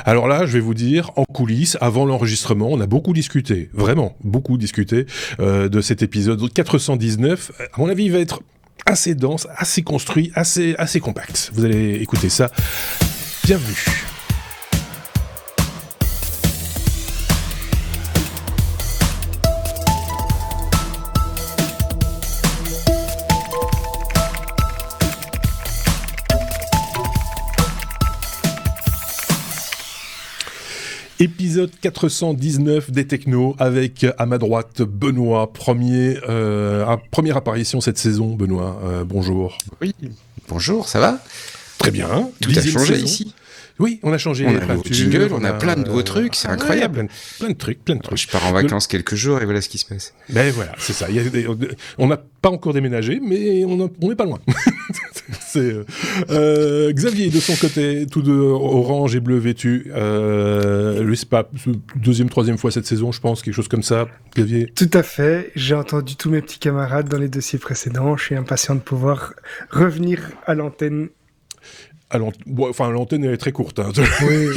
Alors là, je vais vous dire, en coulisses, avant l'enregistrement, on a beaucoup discuté, vraiment beaucoup discuté de cet épisode 419. À mon avis, il va être assez dense, assez construit, assez compact. Vous allez écouter ça. Bienvenue. Épisode 419 des Technos avec à ma droite Benoît, première apparition cette saison. Benoît, bonjour. Oui, bonjour, ça va ? Très bien. Tout a changé ici. Oui, on a changé. On a un nouveau jingle, on a plein de nouveaux trucs, c'est incroyable. Plein de trucs. Je pars en vacances quelques jours et voilà ce qui se passe. Ben voilà, c'est ça. On n'a pas encore déménagé, mais on n'est pas loin. C'est Xavier de son côté, tout de orange et bleu vêtu. Lui, c'est pas deuxième, troisième fois cette saison, je pense, quelque chose comme ça. Xavier. Tout à fait. J'ai entendu tous mes petits camarades dans les dossiers précédents. Je suis impatient de pouvoir revenir à l'antenne. L'antenne elle est très courte. Hein. Oui.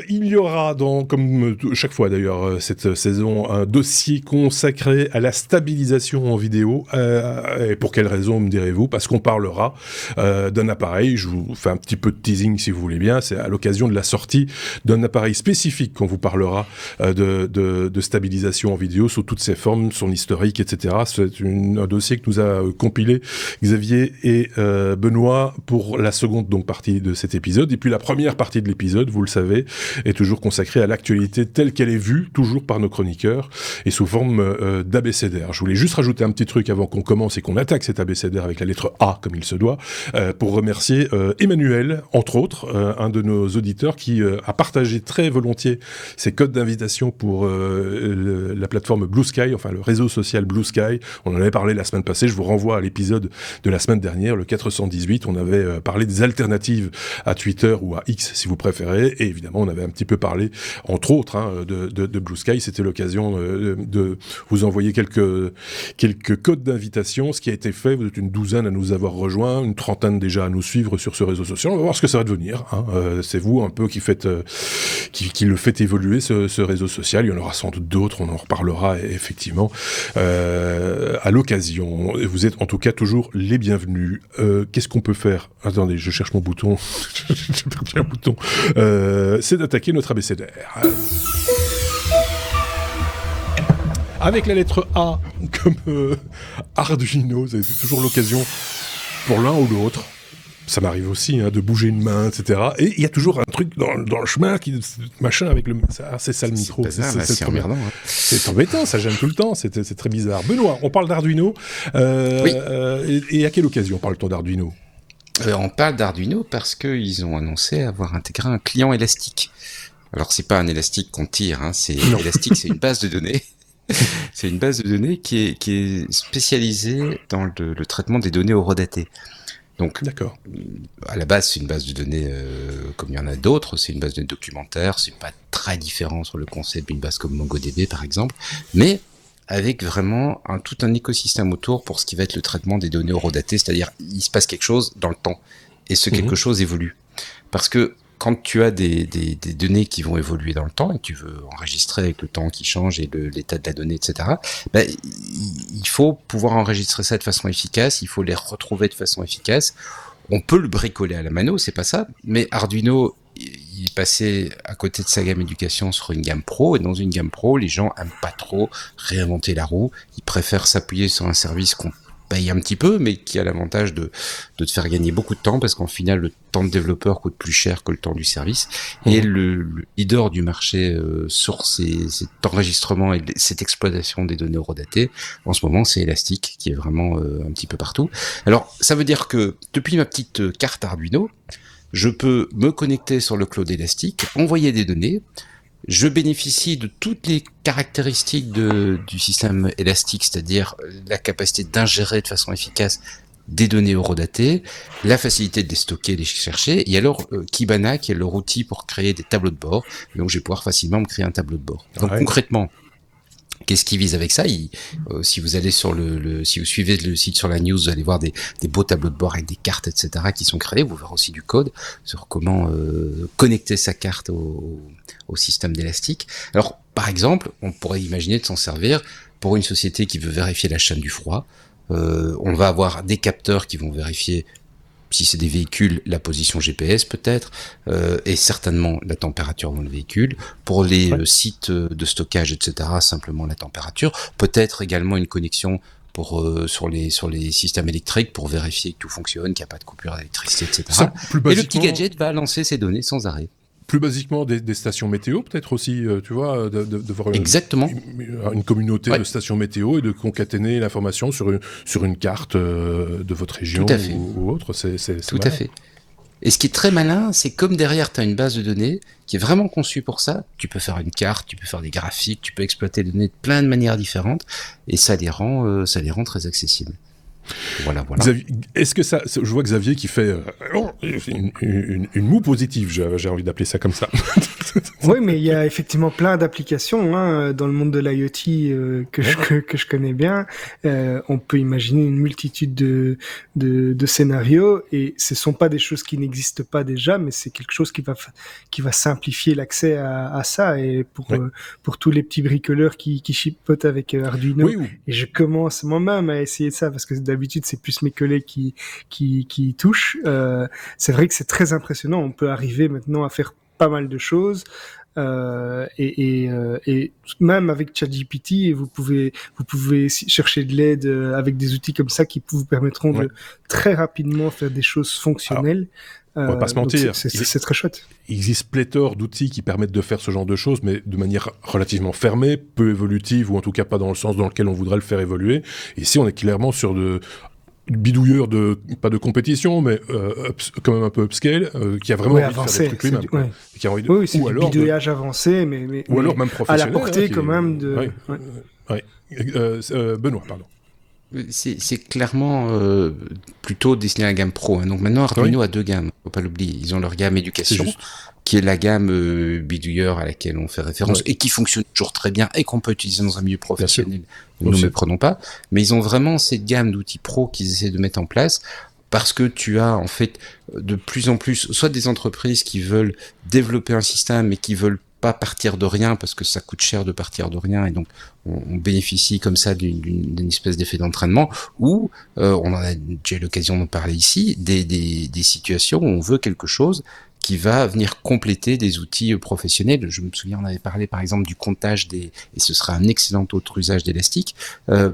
Il y aura, comme chaque fois d'ailleurs cette saison, un dossier consacré à la stabilisation en vidéo. Et pour quelle raison, me direz-vous ? Parce qu'on parlera d'un appareil. Je vous fais un petit peu de teasing si vous voulez bien. C'est à l'occasion de la sortie d'un appareil spécifique qu'on vous parlera de stabilisation en vidéo sous toutes ses formes, son historique, etc. C'est un dossier que nous a compilé Xavier et Benoît pour la seconde partie de cet épisode. Et puis la première partie de l'épisode, vous le savez, est toujours consacrée à l'actualité telle qu'elle est vue, toujours par nos chroniqueurs, et sous forme d'abécédaire. Je voulais juste rajouter un petit truc avant qu'on commence et qu'on attaque cet abécédaire avec la lettre A, comme il se doit, pour remercier Emmanuel, entre autres, un de nos auditeurs qui a partagé très volontiers ses codes d'invitation pour la plateforme Blue Sky, enfin le réseau social Blue Sky. On en avait parlé la semaine passée, je vous renvoie à l'épisode de la semaine dernière, le 418, on avait parlé des alternatives à Twitter ou à X si vous préférez, et évidemment on avait un petit peu parlé entre autres de Blue Sky. C'était l'occasion de vous envoyer quelques codes d'invitation, ce qui a été fait. Vous êtes une douzaine à nous avoir rejoints, une trentaine déjà à nous suivre sur ce réseau social. On va voir ce que ça va devenir, c'est vous un peu qui le faites évoluer ce réseau social. Il y en aura sans doute d'autres, on en reparlera effectivement à l'occasion. Vous êtes en tout cas toujours les bienvenus. Qu'est-ce qu'on peut faire ? Attendez, je cherche mon bouton. J'ai perdu un bouton. C'est d'attaquer notre abécédaire. Avec la lettre A, comme Arduino, c'est toujours l'occasion pour l'un ou l'autre. Ça m'arrive aussi de bouger une main, etc. Et il y a toujours un truc dans le chemin machin avec le. C'est ça le micro. C'est emmerdant. C'est embêtant, ça gêne tout le temps. C'est très bizarre. Benoît, on parle d'Arduino. Oui. Et à quelle occasion parle-t-on d'Arduino ? On parle d'Arduino parce qu'ils ont annoncé avoir intégré un client élastique. Alors c'est pas un élastique qu'on tire, élastique, c'est une base de données. C'est une base de données qui est spécialisée dans le traitement des données horodatées. Donc, d'accord. À la base, c'est une base de données comme il y en a d'autres. C'est une base de données documentaire. C'est pas très différent sur le concept d'une base comme MongoDB, par exemple. Mais avec vraiment tout un écosystème autour pour ce qui va être le traitement des données horodatées. C'est-à-dire, il se passe quelque chose dans le temps. Et ce quelque chose évolue. Parce que quand tu as des données qui vont évoluer dans le temps et que tu veux enregistrer avec le temps qui change et l'état de la donnée, etc., il faut pouvoir enregistrer ça de façon efficace, il faut les retrouver de façon efficace. On peut le bricoler à la mano, c'est pas ça, mais Arduino, il est passé à côté de sa gamme éducation sur une gamme pro, et dans une gamme pro, les gens aiment pas trop réinventer la roue, ils préfèrent s'appuyer sur un service qu'on paye un petit peu, mais qui a l'avantage de te faire gagner beaucoup de temps, parce qu'en final, le temps de développeur coûte plus cher que le temps du service. Et le leader du marché sur cet enregistrement et cette exploitation des données horodatées, en ce moment, c'est Elastic, qui est vraiment un petit peu partout. Alors, ça veut dire que, depuis ma petite carte Arduino, je peux me connecter sur le cloud Elastic, envoyer des données. Je bénéficie de toutes les caractéristiques du système élastique, c'est-à-dire la capacité d'ingérer de façon efficace des données horodatées, la facilité de les stocker, de les chercher, et alors Kibana, qui est leur outil pour créer des tableaux de bord. Donc je vais pouvoir facilement me créer un tableau de bord. Donc concrètement, Qu'est-ce qu'ils visent avec ça? Si vous allez si vous suivez le site sur la news, vous allez voir des beaux tableaux de bord avec des cartes, etc., qui sont créés. Vous verrez aussi du code sur comment connecter sa carte au système d'élastique. Alors, par exemple, on pourrait imaginer de s'en servir pour une société qui veut vérifier la chaîne du froid. On va avoir des capteurs qui vont vérifier, si c'est des véhicules, la position GPS peut-être, et certainement la température dans le véhicule. Pour les sites de stockage, etc., simplement la température. Peut-être également une connexion sur les systèmes électriques pour vérifier que tout fonctionne, qu'il n'y a pas de coupure d'électricité, etc. Ça, et le petit gadget va lancer ces données sans arrêt. Plus basiquement, des stations météo, peut-être aussi, tu vois, de voir exactement une communauté de stations météo et de concaténer l'information sur une carte de votre région ou autre. C'est tout à fait. Et ce qui est très malin, c'est comme derrière, tu as une base de données qui est vraiment conçue pour ça. Tu peux faire une carte, tu peux faire des graphiques, tu peux exploiter les données de plein de manières différentes, et ça les rend très accessibles. Voilà. Xavier, est-ce que ça, je vois Xavier qui fait une moue positive, j'ai envie d'appeler ça comme ça. Oui, mais il y a effectivement plein d'applications dans le monde de l'IoT que je connais bien. On peut imaginer une multitude de scénarios, et ce sont pas des choses qui n'existent pas déjà, mais c'est quelque chose qui va simplifier l'accès à ça, et pour tous les petits bricoleurs qui chipotent avec Arduino. Et je commence moi-même à essayer ça, parce que d'habitude c'est plus mes collègues qui touchent. C'est vrai que c'est très impressionnant. On peut arriver maintenant à faire pas mal de choses, et même avec ChatGPT, vous pouvez chercher de l'aide avec des outils comme ça qui vous permettront de très rapidement faire des choses fonctionnelles. On va pas se mentir, c'est très chouette. Il existe pléthore d'outils qui permettent de faire ce genre de choses, mais de manière relativement fermée, peu évolutive, ou en tout cas pas dans le sens dans lequel on voudrait le faire évoluer. Ici, on est clairement sur bidouilleur pas de compétition, mais quand même un peu upscale, qui a vraiment envie avancé, de faire des trucs lui-même. Oui, c'est du bidouillage avancé, mais ou alors même professionnel. À la portée quand même de... Benoît, pardon. C'est clairement plutôt destiné à la gamme pro. Donc maintenant, Arduino a deux gammes, faut pas l'oublier. Ils ont leur gamme éducation, qui est la gamme bidouilleur à laquelle on fait référence, et qui fonctionne toujours très bien, et qu'on peut utiliser dans un milieu professionnel. Nous ne prenons pas. Mais ils ont vraiment cette gamme d'outils pro qu'ils essaient de mettre en place, parce que tu as en fait de plus en plus, soit des entreprises qui veulent développer un système, mais qui veulent pas partir de rien, parce que ça coûte cher de partir de rien, et donc on bénéficie comme ça d'une espèce d'effet d'entraînement, ou on en a déjà eu l'occasion d'en parler ici, des situations où on veut quelque chose qui va venir compléter des outils professionnels. Je me souviens, on avait parlé par exemple du comptage et ce sera un excellent autre usage d'élastique,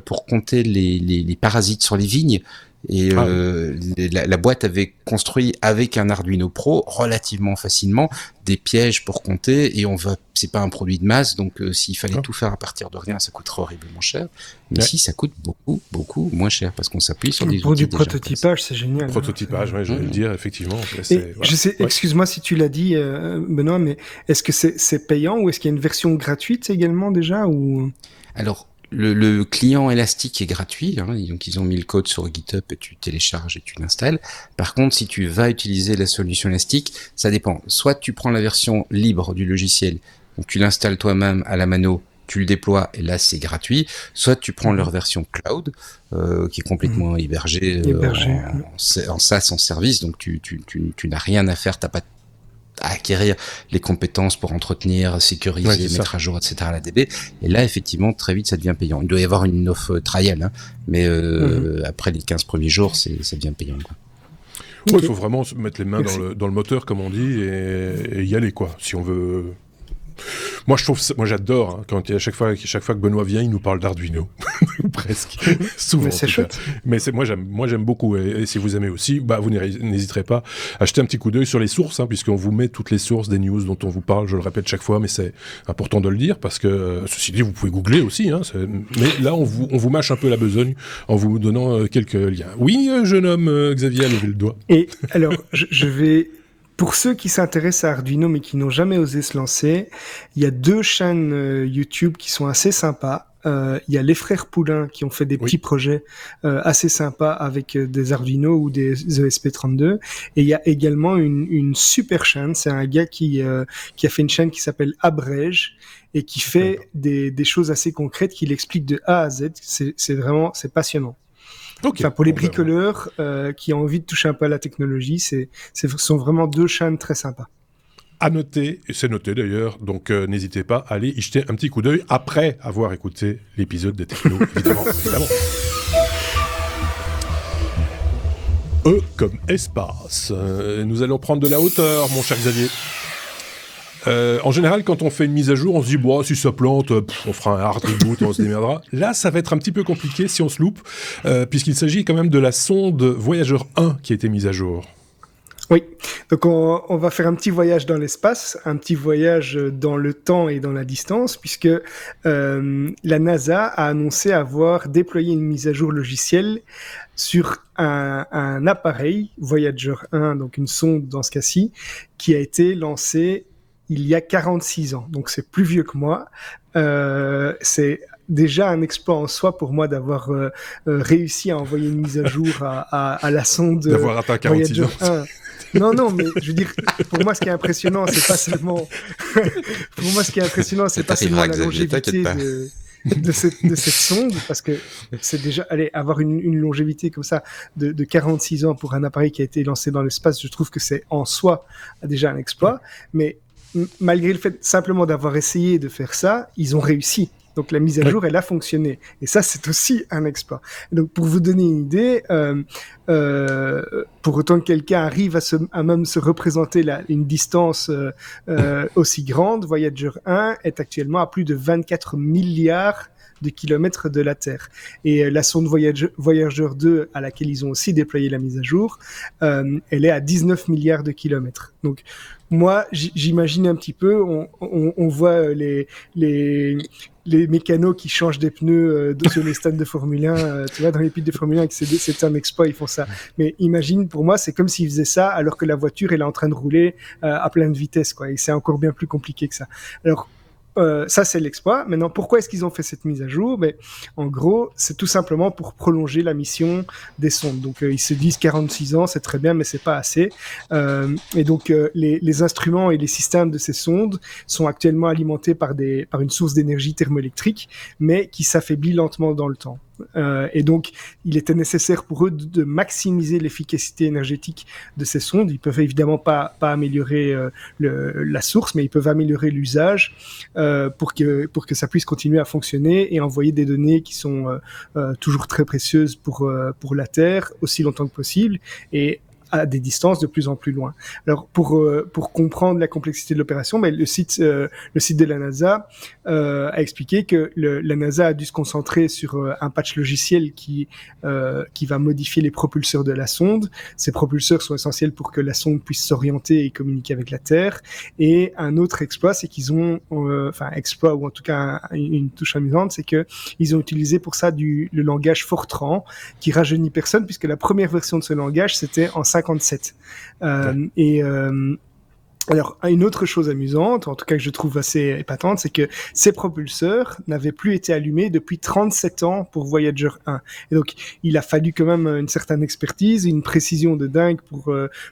pour compter les parasites sur les vignes. Et la boîte avait construit avec un Arduino Pro relativement facilement des pièges pour compter, et c'est pas un produit de masse, donc s'il fallait tout faire à partir de rien, ça coûterait horriblement cher. Mais ici, ça coûte beaucoup moins cher, parce qu'on s'appuie sur des outils. Pour du prototypage, c'est génial. Prototypage, je vais le dire, effectivement. Je sais, excuse-moi si tu l'as dit, Benoît, mais est-ce que c'est payant, ou est-ce qu'il y a une version gratuite également déjà, ou... Alors, le client élastique est gratuit, donc ils ont mis le code sur GitHub et tu télécharges et tu l'installes. Par contre, si tu vas utiliser la solution élastique, ça dépend. Soit tu prends la version libre du logiciel, donc tu l'installes toi-même à la mano, tu le déploies et là c'est gratuit. Soit tu prends leur version cloud, qui est complètement hébergée en SaaS, en service, donc tu n'as rien à faire, t'as pas à acquérir les compétences pour entretenir, sécuriser, mettre à jour, etc. la DB. Et là, effectivement, très vite, ça devient payant. Il doit y avoir une offre trial, mais après les 15 premiers jours, ça devient payant. Il faut vraiment se mettre les mains dans le moteur, comme on dit, et y aller, quoi, si on veut... Moi, j'adore quand à chaque fois que Benoît vient, il nous parle d'Arduino, presque, souvent. Mais c'est chouette. Mais moi, j'aime beaucoup, et si vous aimez aussi, vous n'hésiterez pas à jeter un petit coup d'œil sur les sources, puisqu'on vous met toutes les sources des news dont on vous parle. Je le répète chaque fois, mais c'est important de le dire, parce que ceci dit, vous pouvez googler aussi. Mais là, on vous mâche un peu la besogne en vous donnant quelques liens. Oui, jeune homme, Xavier a levé le doigt. Et alors, je vais... Pour ceux qui s'intéressent à Arduino mais qui n'ont jamais osé se lancer, il y a 2 chaînes YouTube qui sont assez sympas. Il y a les frères Poulain qui ont fait des petits projets assez sympas avec des Arduino ou des ESP32. Et il y a également une super chaîne. C'est un gars qui a fait une chaîne qui s'appelle Abrège et qui fait des choses assez concrètes, qui l'explique de A à Z. C'est passionnant. Okay. Enfin, pour les bricoleurs qui ont envie de toucher un peu à la technologie, ce sont vraiment 2 chaînes très sympas. À noter, et c'est noté d'ailleurs, donc n'hésitez pas à aller y jeter un petit coup d'œil après avoir écouté l'épisode des technos, évidemment. E comme espace. Nous allons prendre de la hauteur, mon cher Xavier. En général, quand on fait une mise à jour, on se dit bon, si ça plante, on fera un hard reboot et on se démerdera. Là, ça va être un petit peu compliqué si on se loupe, puisqu'il s'agit quand même de la sonde Voyager 1 qui a été mise à jour. Oui, donc on va faire un petit voyage dans l'espace, un petit voyage dans le temps et dans la distance, puisque la NASA a annoncé avoir déployé une mise à jour logicielle sur un appareil, Voyager 1, donc une sonde dans ce cas-ci, qui a été lancée il y a 46 ans. Donc c'est plus vieux que moi. C'est déjà un exploit en soi pour moi d'avoir réussi à envoyer une mise à jour à la sonde d'avoir atteint 46 Voyager ans. 1. Non, mais je veux dire, pour moi, ce qui est impressionnant, c'est pas seulement, pour moi, ce qui est impressionnant, c'est pas seulement la longévité de cette sonde, parce que c'est déjà, avoir une longévité comme ça de 46 ans pour un appareil qui a été lancé dans l'espace, je trouve que c'est en soi déjà un exploit, mais malgré le fait simplement d'avoir essayé de faire ça, ils ont réussi. Donc la mise à jour, elle a fonctionné. Et ça, c'est aussi un exploit. Donc pour vous donner une idée, pour autant que quelqu'un arrive à même se représenter une distance aussi grande, Voyager 1 est actuellement à plus de 24 milliards de kilomètres de la Terre. Et la sonde Voyager 2, à laquelle ils ont aussi déployé la mise à jour, elle est à 19 milliards de kilomètres. Donc moi, j'imagine un petit peu, on voit les mécanos qui changent des pneus sur les stands de Formule 1, tu vois, dans les pits de Formule 1, c'est un exploit, ils font ça. Mais imagine, pour moi, c'est comme s'ils faisaient ça alors que la voiture, elle est en train de rouler à pleine vitesse, quoi. Et c'est encore bien plus compliqué que ça. Alors, ça, c'est l'exploit. Maintenant, pourquoi est-ce qu'ils ont fait cette mise à jour? En gros, c'est tout simplement pour prolonger la mission des sondes. Donc, ils se disent 46 ans, c'est très bien, mais c'est pas assez. Et donc, les instruments et les systèmes de ces sondes sont actuellement alimentés par une source d'énergie thermoélectrique, mais qui s'affaiblit lentement dans le temps. Et donc, il était nécessaire pour eux de maximiser l'efficacité énergétique de ces sondes. Ils peuvent évidemment pas améliorer la source, mais ils peuvent améliorer l'usage pour que ça puisse continuer à fonctionner et envoyer des données qui sont toujours très précieuses pour la Terre aussi longtemps que possible et à des distances de plus en plus loin. Alors pour comprendre la complexité de l'opération, le site de la NASA a expliqué que la NASA a dû se concentrer sur un patch logiciel qui va modifier les propulseurs de la sonde. Ces propulseurs sont essentiels pour que la sonde puisse s'orienter et communiquer avec la Terre. Et un autre exploit, c'est qu'ils ont, exploit ou en tout cas une touche amusante, c'est que ils ont utilisé pour ça le langage Fortran, qui rajeunit personne puisque la première version de ce langage c'était en 57. Alors, une autre chose amusante, en tout cas que je trouve assez épatante, c'est que ces propulseurs n'avaient plus été allumés depuis 37 ans pour Voyager 1. Et donc, il a fallu quand même une certaine expertise, une précision de dingue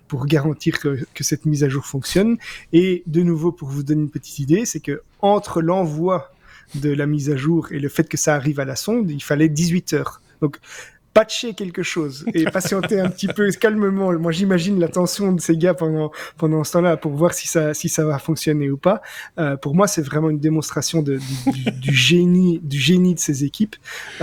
pour garantir que cette mise à jour fonctionne. Et de nouveau, pour vous donner une petite idée, c'est que entre l'envoi de la mise à jour et le fait que ça arrive à la sonde, il fallait 18 heures. Donc, patcher quelque chose et patienter un petit peu calmement. Moi, j'imagine la tension de ces gars pendant ce temps-là pour voir si ça va fonctionner ou pas. Pour moi, c'est vraiment une démonstration du génie de ces équipes.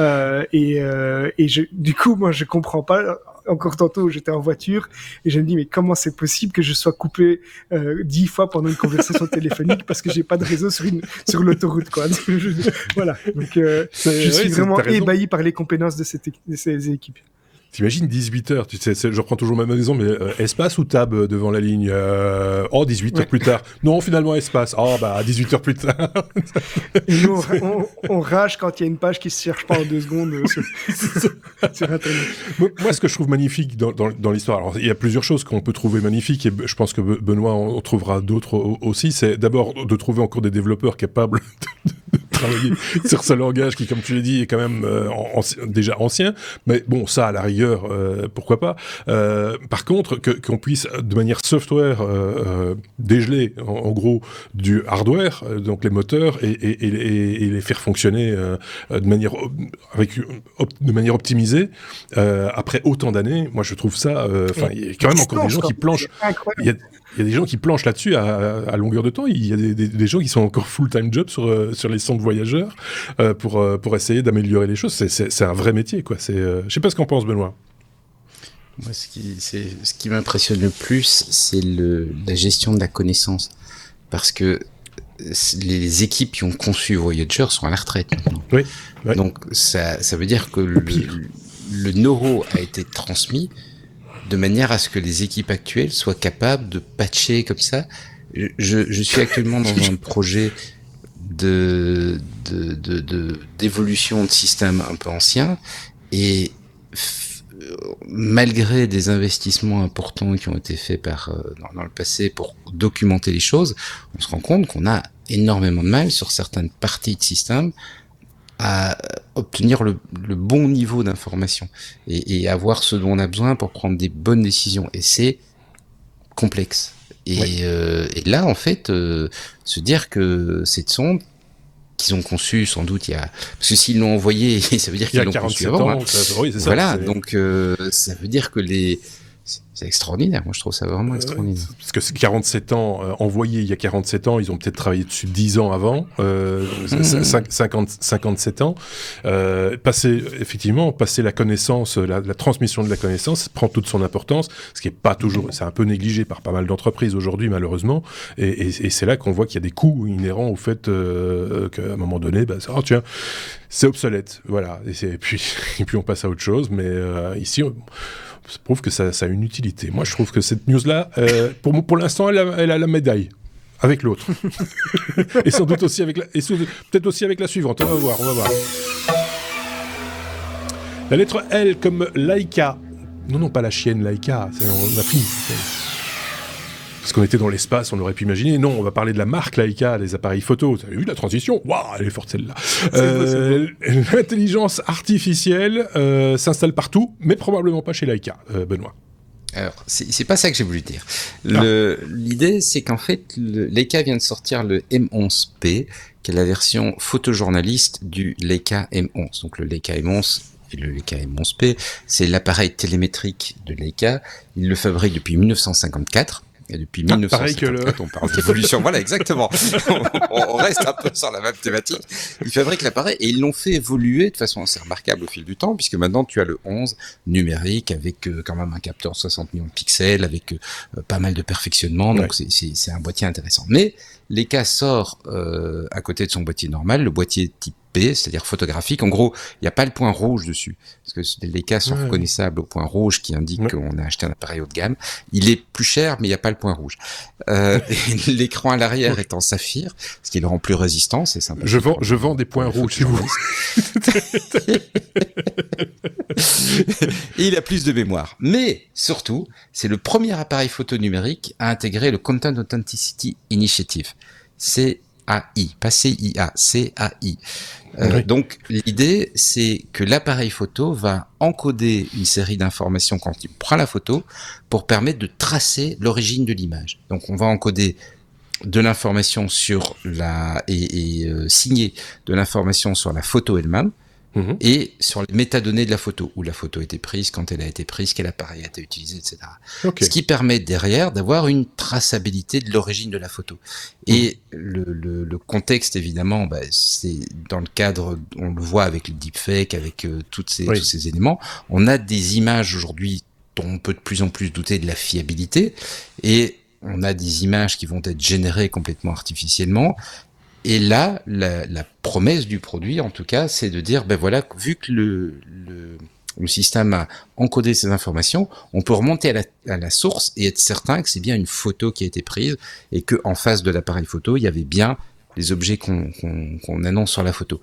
Du coup, moi, je comprends pas. Encore tantôt, j'étais en voiture et je me dis mais comment c'est possible que je sois coupé 10 fois pendant une conversation téléphonique parce que j'ai pas de réseau sur l'autoroute, quoi. Voilà. Donc je suis vraiment ébahi par les compétences de ces équipes. T'imagines 18 heures, tu sais, je reprends toujours ma maison, mais espace ou tab devant la ligne 18 heures plus tard. Non, finalement espace. 18 heures plus tard. Et nous, on rage quand il y a une page qui se cherche pas en 2 secondes sur Internet. Moi, ce que je trouve magnifique dans l'histoire, alors il y a plusieurs choses qu'on peut trouver magnifiques, et je pense que Benoît en trouvera d'autres aussi, c'est d'abord de trouver encore des développeurs capables travailler sur ce langage qui, comme tu l'as dit, est quand même déjà ancien. Mais bon, ça, à la rigueur, pourquoi pas. Par contre, qu'on puisse, de manière software, dégeler, en gros, du hardware, donc les moteurs, et les faire fonctionner de manière optimisée, après autant d'années, moi je trouve ça... il y a quand même encore des gens qui planchent... Il y a des gens qui planchent là-dessus à longueur de temps. Il y a des gens qui sont encore full-time job sur les sondes voyageurs pour essayer d'améliorer les choses. C'est un vrai métier, quoi. Je sais pas ce qu'en pense Benoît. Moi, ce qui m'impressionne le plus, c'est la gestion de la connaissance. Parce que les équipes qui ont conçu Voyager sont à la retraite maintenant. Oui. Donc, ça veut dire que le know-how a été transmis de manière à ce que les équipes actuelles soient capables de patcher comme ça. Je suis actuellement dans un projet d'évolution de système un peu ancien, et malgré des investissements importants qui ont été faits dans le passé pour documenter les choses, on se rend compte qu'on a énormément de mal sur certaines parties de système à obtenir le bon niveau d'information et avoir ce dont on a besoin pour prendre des bonnes décisions. Et c'est complexe. Et là, en fait, se dire que cette sonde qu'ils ont conçue, sans doute, parce que s'ils l'ont envoyée, ça veut dire qu'ils l'ont conçue avant. Oui, c'est voilà, ça, donc ça veut dire que c'est extraordinaire. Moi, je trouve ça vraiment extraordinaire. Parce que c'est 47 ans envoyés il y a 47 ans, ils ont peut-être travaillé dessus 10 ans avant, 57 ans. Passer la connaissance, la transmission de la connaissance prend toute son importance, ce qui est pas toujours, c'est un peu négligé par pas mal d'entreprises aujourd'hui, malheureusement. Et c'est là qu'on voit qu'il y a des coûts inhérents au fait qu'à un moment donné, tiens, c'est obsolète. Voilà. Et puis on passe à autre chose. Mais ici, ça prouve que ça a une utilité. Moi, je trouve que cette news-là, pour l'instant, elle a la médaille avec l'autre. Et sans doute aussi peut-être aussi avec la suivante. On va voir. La lettre L comme Laika. Non, pas la chienne Laika. On a pris. Parce qu'on était dans l'espace, on aurait pu imaginer. Non, on va parler de la marque Leica, les appareils photo. Vous avez vu la transition ? Waouh, elle est forte celle-là. L'intelligence artificielle s'installe partout, mais probablement pas chez Leica, Benoît. Alors, c'est pas ça que j'ai voulu dire. L'idée, c'est qu'en fait, Leica vient de sortir le M11P, qui est la version photojournaliste du Leica M11. Donc le Leica M11 et le Leica M11P, c'est l'appareil télémétrique de Leica. Il le fabrique depuis 1954. Et depuis 1954, on parle d'évolution. Voilà, exactement. On reste un peu sur la même thématique. Ils fabriquent l'appareil et ils l'ont fait évoluer de façon assez remarquable au fil du temps, puisque maintenant tu as le 11 numérique avec quand même un capteur 60 millions de pixels, avec pas mal de perfectionnement. Donc c'est un boîtier intéressant. Mais Leica sort à côté de son boîtier normal, le boîtier type P, c'est-à-dire photographique. En gros, il n'y a pas le point rouge dessus, parce que les Leica sont reconnaissables au point rouge qui indique qu'on a acheté un appareil haut de gamme. Il est plus cher, mais il n'y a pas le point rouge. L'écran à l'arrière est en saphir, ce qui le rend plus résistant. C'est sympa. Je vends des points rouges, si vous voulez. Et il a plus de mémoire. Mais surtout, c'est le premier appareil photo numérique à intégrer le Content Authenticity Initiative. CAI, pas CIA, CAI. Donc l'idée, c'est que l'appareil photo va encoder une série d'informations quand il prend la photo pour permettre de tracer l'origine de l'image. Donc on va encoder de l'information sur signer de l'information sur la photo elle-même, et sur les métadonnées de la photo, où la photo a été prise, quand elle a été prise, quel appareil a été utilisé, etc. Okay. Ce qui permet derrière d'avoir une traçabilité de l'origine de la photo. Et le contexte, évidemment, c'est dans le cadre, on le voit avec le deepfake, avec tous ces éléments, on a des images aujourd'hui dont on peut de plus en plus douter de la fiabilité, et on a des images qui vont être générées complètement artificiellement. Et là, la promesse du produit, en tout cas, c'est de dire, voilà, vu que le système a encodé ces informations, on peut remonter à la source et être certain que c'est bien une photo qui a été prise et que en face de l'appareil photo, il y avait bien les objets qu'on annonce sur la photo.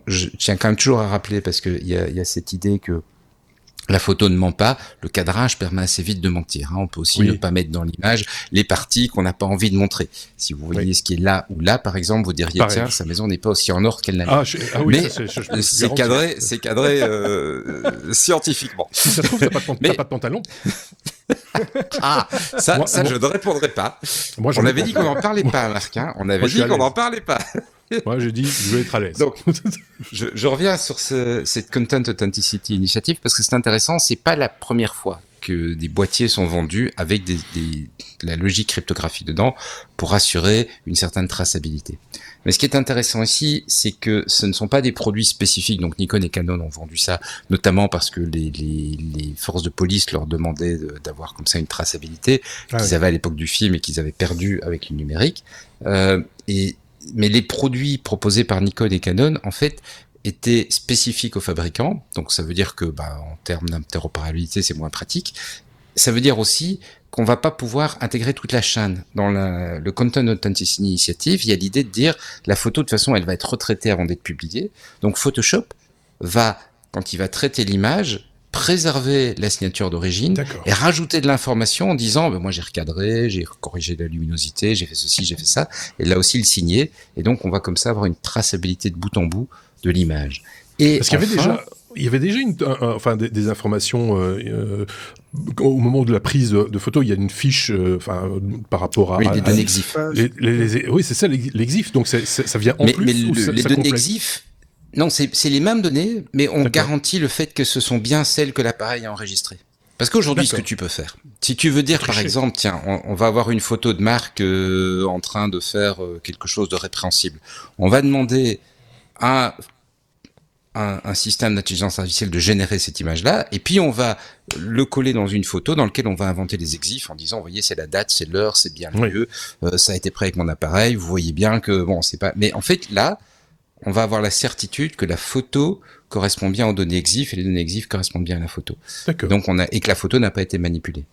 Je tiens quand même toujours à rappeler, parce que il y a cette idée que La photo ne ment pas, le cadrage permet assez vite de mentir. On peut aussi ne pas mettre dans l'image les parties qu'on n'a pas envie de montrer. Si vous voyez ce qui est là ou là, par exemple, vous diriez tiens, sa maison n'est pas aussi en or qu'elle n'a l'air. Oui, mais c'est cadré scientifiquement. Si ça se trouve, t'as pas de pantalon. Ça, je ne répondrai pas. On avait dit qu'on n'en parlait pas, Marc. On avait dit qu'on n'en parlait pas. Moi, j'ai dit, je vais être à l'aise. Donc, je reviens sur cette Content Authenticity Initiative parce que c'est intéressant. C'est pas la première fois que des boîtiers sont vendus avec la logique cryptographie dedans pour assurer une certaine traçabilité. Mais ce qui est intéressant ici, c'est que ce ne sont pas des produits spécifiques. Donc Nikon et Canon ont vendu ça, notamment parce que les forces de police leur demandaient d'avoir comme ça une traçabilité qu'ils avaient à l'époque du film et qu'ils avaient perdu avec le numérique. Mais les produits proposés par Nikon et Canon, en fait, étaient spécifiques aux fabricants. Donc ça veut dire que, en termes d'interopérabilité, c'est moins pratique. Ça veut dire aussi qu'on va pas pouvoir intégrer toute la chaîne. Dans le Content Authenticity Initiative, il y a l'idée de dire la photo, de toute façon, elle va être retraitée avant d'être publiée. Donc Photoshop va, quand il va traiter l'image, préserver la signature d'origine et rajouter de l'information en disant moi j'ai recadré, j'ai corrigé la luminosité, j'ai fait ceci, j'ai fait ça, et là aussi le signer, et donc on va comme ça avoir une traçabilité de bout en bout de l'image. Et parce qu'il y avait déjà des informations au moment de la prise de photo. Il y a une fiche par rapport à les données EXIF. Oui, c'est ça l'EXIF. Donc ça vient en plus. Mais les données EXIF, non, c'est les mêmes données, mais on garantit le fait que ce sont bien celles que l'appareil a enregistrées. Parce qu'aujourd'hui, ce que tu peux faire, si tu veux dire par exemple, tiens, on va avoir une photo de Marc en train de faire quelque chose de répréhensible, on va demander à un système d'intelligence artificielle de générer cette image-là, et puis on va le coller dans une photo dans laquelle on va inventer les EXIF en disant, vous voyez, c'est la date, c'est l'heure, c'est bien le lieu, ça a été pris avec mon appareil, vous voyez bien que, c'est pas... Mais en fait, là, on va avoir la certitude que la photo correspond bien aux données EXIF et les données EXIF correspondent bien à la photo. Donc et que la photo n'a pas été manipulée.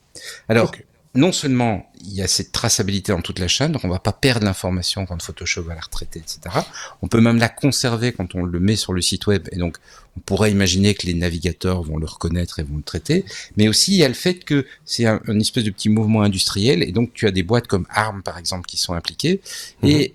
Alors, non seulement il y a cette traçabilité dans toute la chaîne, donc on va pas perdre l'information quand Photoshop va la retraiter, etc. On peut même la conserver quand on le met sur le site web, et donc on pourrait imaginer que les navigateurs vont le reconnaître et vont le traiter. Mais aussi, il y a le fait que c'est un espèce de petit mouvement industriel, et donc tu as des boîtes comme ARM, par exemple, qui sont impliquées, et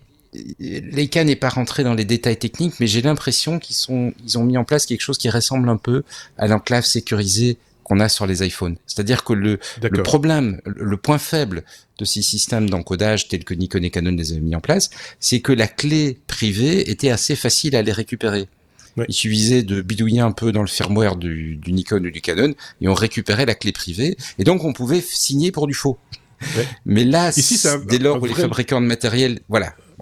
Leica n'est pas rentré dans les détails techniques, mais j'ai l'impression qu'ils ont mis en place quelque chose qui ressemble un peu à l'enclave sécurisée qu'on a sur les iPhones. C'est-à-dire que le problème, le point faible de ces systèmes d'encodage tels que Nikon et Canon les avaient mis en place, c'est que la clé privée était assez facile à les récupérer. Il suffisait de bidouiller un peu dans le firmware du Nikon ou du Canon et on récupérait la clé privée, et donc on pouvait signer pour du faux. Mais là, ici, dès lors où les fabricants de matériel,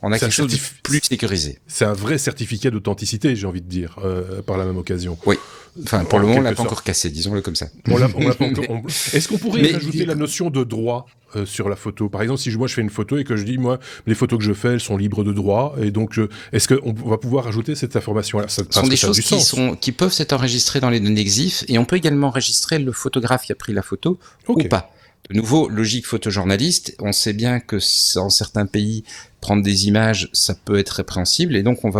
on a quelque chose de plus sécurisé. C'est un vrai certificat d'authenticité, j'ai envie de dire, par la même occasion. Oui. Enfin, pour le moment, on l'a pas encore cassé, disons-le comme ça. On l'a pas encore. Est-ce qu'on pourrait ajouter la notion de droit sur la photo ? Par exemple, si moi je fais une photo et que je dis, moi, les photos que je fais, elles sont libres de droit, et donc, est-ce qu'on va pouvoir ajouter cette information-là ? Ce sont des choses qui peuvent être enregistrées dans les données EXIF, et on peut également enregistrer le photographe qui a pris la photo ou pas. De nouveau, logique photojournaliste, on sait bien que dans certains pays, prendre des images, ça peut être répréhensible, et donc on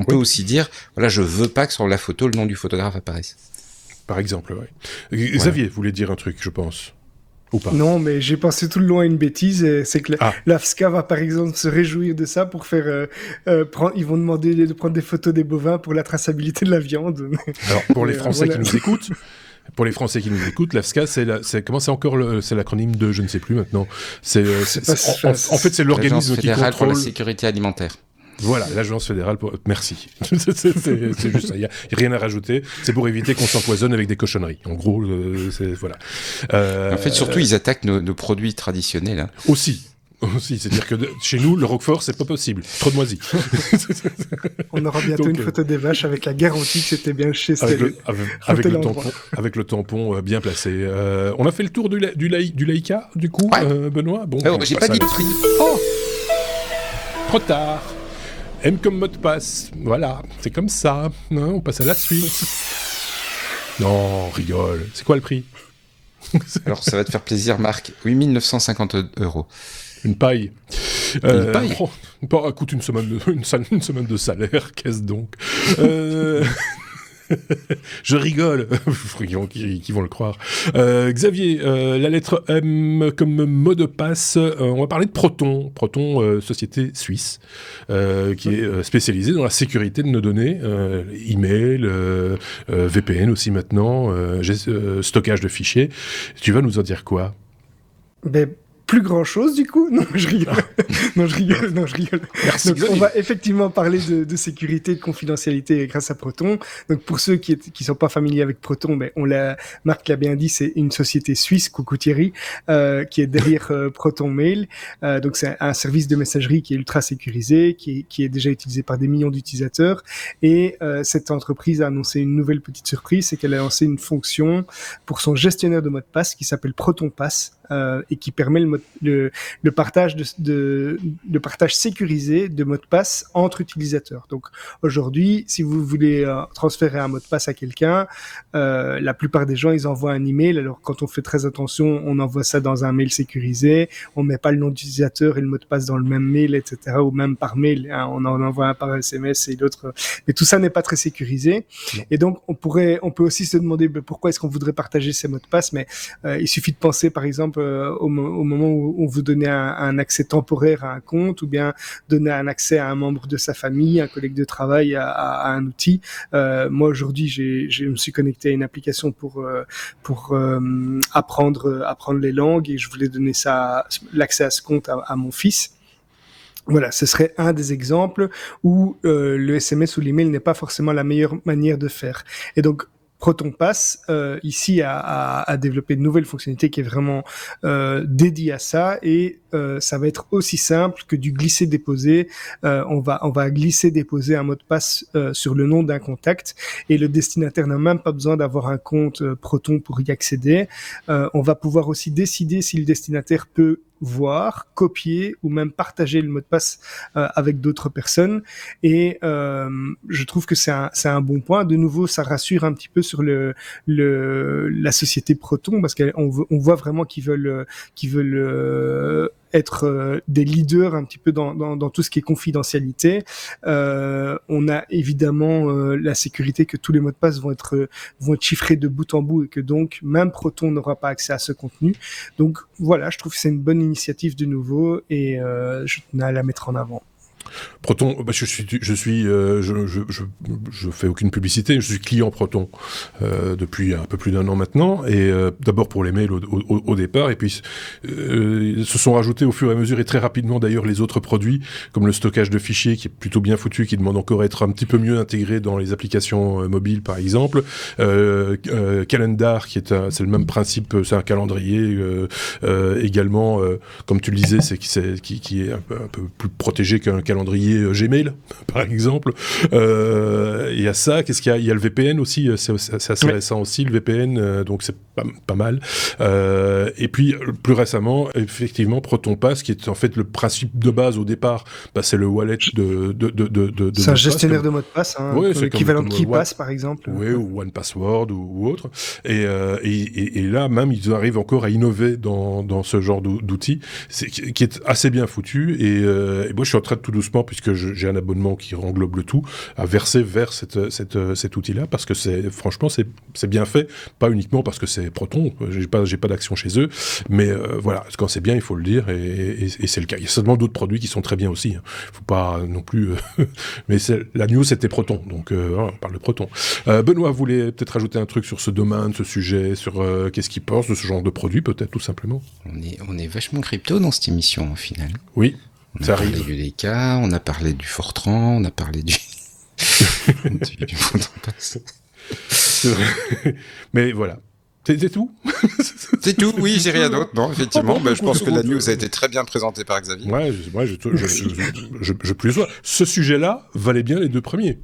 peut aussi dire, je veux pas que sur la photo, le nom du photographe apparaisse. Par exemple, Xavier voulait dire un truc, je pense. Ou pas ? Non, mais j'ai pensé tout le long à une bêtise, c'est que l'AFSCA va par exemple se réjouir de ça pour faire... ils vont demander de prendre des photos des bovins pour la traçabilité de la viande. Alors, pour les Français qui nous écoutent... Pour les Français qui nous écoutent, l'AFSCA, comment c'est encore c'est l'acronyme de, je ne sais plus maintenant. En fait, c'est l'organisme qui contrôle pour la sécurité alimentaire. Voilà, l'agence fédérale pour... Merci. c'est juste ça, il n'y a rien à rajouter. C'est pour éviter qu'on s'empoisonne avec des cochonneries. En gros, voilà. En fait, surtout, ils attaquent nos produits traditionnels. Hein. Aussi, c'est-à-dire que chez nous, le Roquefort, c'est pas possible. Trop de moisis. On aura bientôt une photo des vaches avec la garantie que c'était bien chez Stella. Avec le tampon bien placé. On a fait le tour du Leica, du coup, Benoît. Bon, j'ai pas dit le prix. Oh, trop tard. M comme mot de passe. Voilà, c'est comme ça. On passe à la suite. Non, rigole. C'est quoi le prix ? Alors, ça va te faire plaisir, Marc. 8 950 €. Une paille. Une paille coûte une semaine de salaire, qu'est-ce donc Je rigole, qui vont le croire. Xavier, la lettre M comme mot de passe, on va parler de Proton. Proton, société suisse, qui est spécialisée dans la sécurité de nos données, email, VPN aussi maintenant, stockage de fichiers. Tu vas nous en dire quoi ? Plus grand chose du coup. Non, je rigole. Non, je rigole. Merci, donc, on va effectivement parler de sécurité, de confidentialité grâce à Proton. Donc, pour ceux qui sont pas familiers avec Proton, Marc l'a bien dit, c'est une société suisse, coucou Thierry, qui est derrière Proton Mail. Donc, c'est un service de messagerie qui est ultra sécurisé, qui est déjà utilisé par des millions d'utilisateurs. Et cette entreprise a annoncé une nouvelle petite surprise, c'est qu'elle a lancé une fonction pour son gestionnaire de mot de passe qui s'appelle Proton Pass. Et qui permet le partage le partage sécurisé de mots de passe entre utilisateurs. Donc aujourd'hui, si vous voulez transférer un mot de passe à quelqu'un, la plupart des gens ils envoient un email. Alors quand on fait très attention, on envoie ça dans un mail sécurisé, on met pas le nom d'utilisateur et le mot de passe dans le même mail, etc. Ou même par mail, hein, on en envoie un par SMS et l'autre. Mais tout ça n'est pas très sécurisé. Non. Et donc on peut aussi se demander pourquoi est-ce qu'on voudrait partager ces mots de passe. Mais il suffit de penser par exemple au moment où on vous donnait un accès temporaire à un compte ou bien donner un accès à un membre de sa famille, un collègue de travail à un outil. Moi aujourd'hui, je me suis connecté à une application pour apprendre les langues et je voulais donner l'accès à ce compte à mon fils. Voilà, ce serait un des exemples où le SMS ou l'email n'est pas forcément la meilleure manière de faire. Et donc Proton Pass ici a développé de nouvelles fonctionnalités qui est vraiment dédiée à ça et ça va être aussi simple que du glisser-déposer. On va glisser-déposer un mot de passe sur le nom d'un contact et le destinataire n'a même pas besoin d'avoir un compte Proton pour y accéder. On va pouvoir aussi décider si le destinataire peut voir, copier ou même partager le mot de passe avec d'autres personnes et je trouve que c'est un bon point. De nouveau, ça rassure un petit peu sur la société Proton parce qu'on voit vraiment qu'ils veulent être des leaders un petit peu dans tout ce qui est confidentialité. On a évidemment la sécurité que tous les mots de passe vont être chiffrés de bout en bout et que donc même Proton n'aura pas accès à ce contenu. Donc voilà, je trouve que c'est une bonne initiative de nouveau et je tenais à la mettre en avant. Proton, je fais aucune publicité, je suis client Proton depuis un peu plus d'un an maintenant, et d'abord pour les mails au départ, et puis se sont rajoutés au fur et à mesure et très rapidement d'ailleurs les autres produits, comme le stockage de fichiers qui est plutôt bien foutu, qui demande encore à être un petit peu mieux intégré dans les applications mobiles par exemple, Calendar c'est le même principe, c'est un calendrier également, comme tu le disais, qui est un peu plus protégé qu'un calendrier Gmail, par exemple. Il y a ça. Qu'est-ce qu'il y a ? Il y a le VPN aussi. C'est assez récent aussi, le VPN. Donc, c'est pas mal. Et puis, plus récemment, effectivement, Proton Pass, qui est en fait le principe de base au départ, c'est le wallet de c'est un gestionnaire de mot de passe, hein, ouais, l'équivalent de KeePass, par exemple. Oui, ou OnePassword ou autre. Et là, même, ils arrivent encore à innover dans ce genre d'outils, qui est assez bien foutu. Et moi, je suis en train de tout doucement, puisque j'ai un abonnement qui englobe le tout, à verser vers cet outil-là, parce que franchement, c'est bien fait, pas uniquement parce que c'est Proton, j'ai pas d'action chez eux, mais voilà, quand c'est bien, il faut le dire, et c'est le cas. Il y a seulement d'autres produits qui sont très bien aussi, hein. Faut pas non plus... mais la news, c'était Proton, donc on parle de Proton. Benoît voulait peut-être rajouter un truc sur ce domaine, ce sujet, sur qu'est-ce qu'il pense de ce genre de produit, peut-être, tout simplement. On est vachement crypto dans cette émission, au final. Oui. On a parlé du LK, on a parlé du Fortran, on a parlé du Proton Pass. Mais voilà. C'est tout. C'est tout, oui, j'ai rien d'autre. Non, effectivement, je pense que la news a été très bien présentée par Xavier. Ouais, je plus sois. Ce sujet-là valait bien les deux premiers.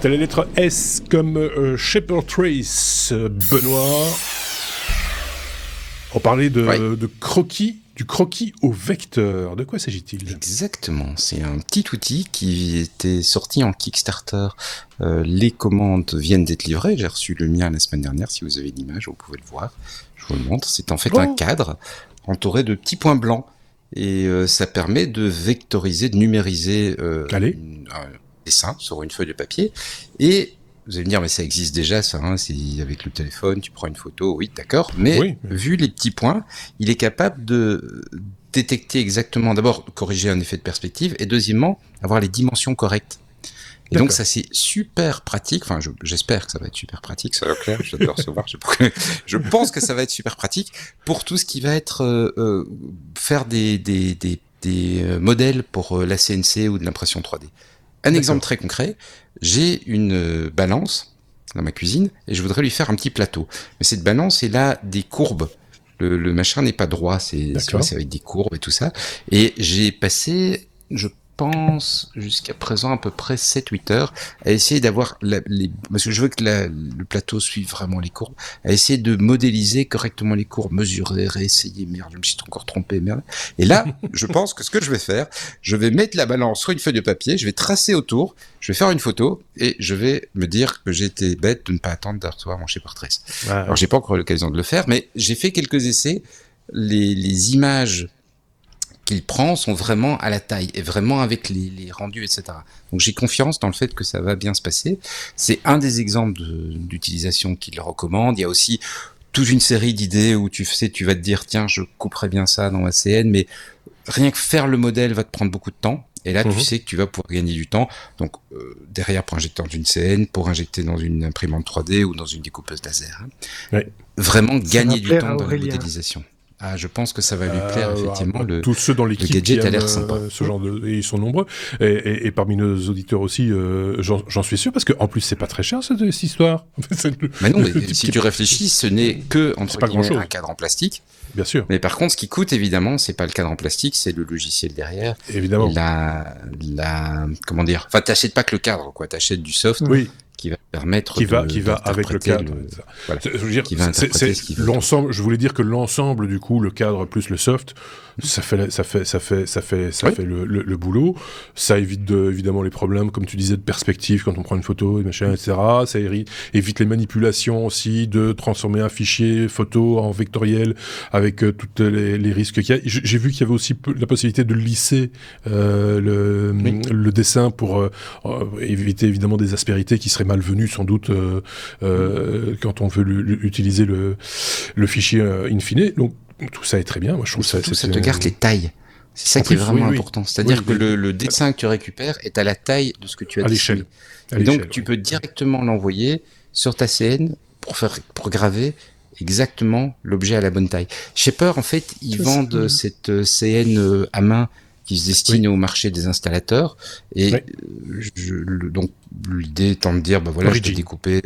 T'as la lettre S comme Shepherd Trace, Benoît. On parlait de croquis, du croquis au vecteur. De quoi s'agit-il ? Exactement, c'est un petit outil qui était sorti en Kickstarter. Les commandes viennent d'être livrées. J'ai reçu le mien la semaine dernière. Si vous avez l'image, vous pouvez le voir. Je vous le montre. C'est en fait un cadre entouré de petits points blancs et ça permet de vectoriser, de numériser un dessin sur une feuille de papier. Et vous allez me dire, mais ça existe déjà, ça, hein, avec le téléphone, tu prends une photo, oui, d'accord. Mais vu les petits points, il est capable de détecter exactement, d'abord, corriger un effet de perspective, et deuxièmement, avoir les dimensions correctes. Et donc ça c'est super pratique, enfin j'espère que ça va être super pratique, ça va clair, je dois le recevoir, je pense que ça va être super pratique pour tout ce qui va être faire des modèles pour la CNC ou de l'impression 3D. Un exemple très concret, j'ai une balance dans ma cuisine et je voudrais lui faire un petit plateau. Mais cette balance, elle a des courbes. Le machin n'est pas droit, c'est avec des courbes et tout ça. Et j'ai passé, je pense, jusqu'à présent à peu près 7-8 heures à essayer d'avoir parce que je veux que le plateau suive vraiment les courbes, à essayer de modéliser correctement les courbes, mesurer, réessayer, merde, je me suis encore trompé, merde. Et là, je pense que ce que je vais faire, je vais mettre la balance sur une feuille de papier, je vais tracer autour, je vais faire une photo et je vais me dire que j'ai été bête de ne pas attendre de recevoir mon Shaper Trace. Alors, j'ai pas encore eu l'occasion de le faire, mais j'ai fait quelques essais. Les images qu'il prend sont vraiment à la taille et vraiment avec les rendus, etc. Donc j'ai confiance dans le fait que ça va bien se passer. C'est un des exemples d'utilisation qu'il recommande. Il y a aussi toute une série d'idées où tu vas te dire tiens, je couperais bien ça dans ma CN, mais rien que faire le modèle va te prendre beaucoup de temps. Et là, tu sais que tu vas pouvoir gagner du temps. Donc derrière, pour injecter dans une CN, pour injecter dans une imprimante 3D ou dans une découpeuse laser. Hein. Vraiment gagner du temps dans la modélisation. Ah, je pense que ça va lui plaire, effectivement. Tous ceux dans l'équipe qui aiment ce genre et ils sont nombreux. Et parmi nos auditeurs aussi, j'en suis sûr, parce qu'en plus, c'est pas très cher, cette histoire. Mais non, mais si tu réfléchis, ce n'est que, entre guillemets, un cadre en plastique. Bien sûr. Mais par contre, ce qui coûte, évidemment, c'est pas le cadre en plastique, c'est le logiciel derrière. Évidemment. Comment dire? Enfin, t'achètes pas que le cadre, quoi. T'achètes du soft. Oui. Qui va permettre qui va avec le cadre. Voilà. Je veux dire, c'est l'ensemble. Je voulais dire que l'ensemble, du coup, le cadre plus le soft, ça fait le boulot. Ça évite évidemment les problèmes, comme tu disais, de perspective quand on prend une photo, et machin, etc. Ça évite les manipulations aussi, de transformer un fichier photo en vectoriel avec tous les risques qu'il y a. J'ai vu qu'il y avait aussi la possibilité de lisser le dessin pour éviter évidemment des aspérités qui seraient malvenues sans doute quand on veut utiliser le fichier in fine. Donc tout ça est très bien. Moi, je trouve ça te garde les tailles. C'est ça qui est vraiment important. C'est-à-dire que le dessin que tu récupères est à la taille de ce que tu as dessiné. Et donc, tu peux directement l'envoyer sur ta CN pour graver exactement l'objet à la bonne taille. Shaper, en fait, ils vendent cette CN à main qui se destine au marché des installateurs. Et donc, l'idée étant de dire, bah voilà, je dois découper...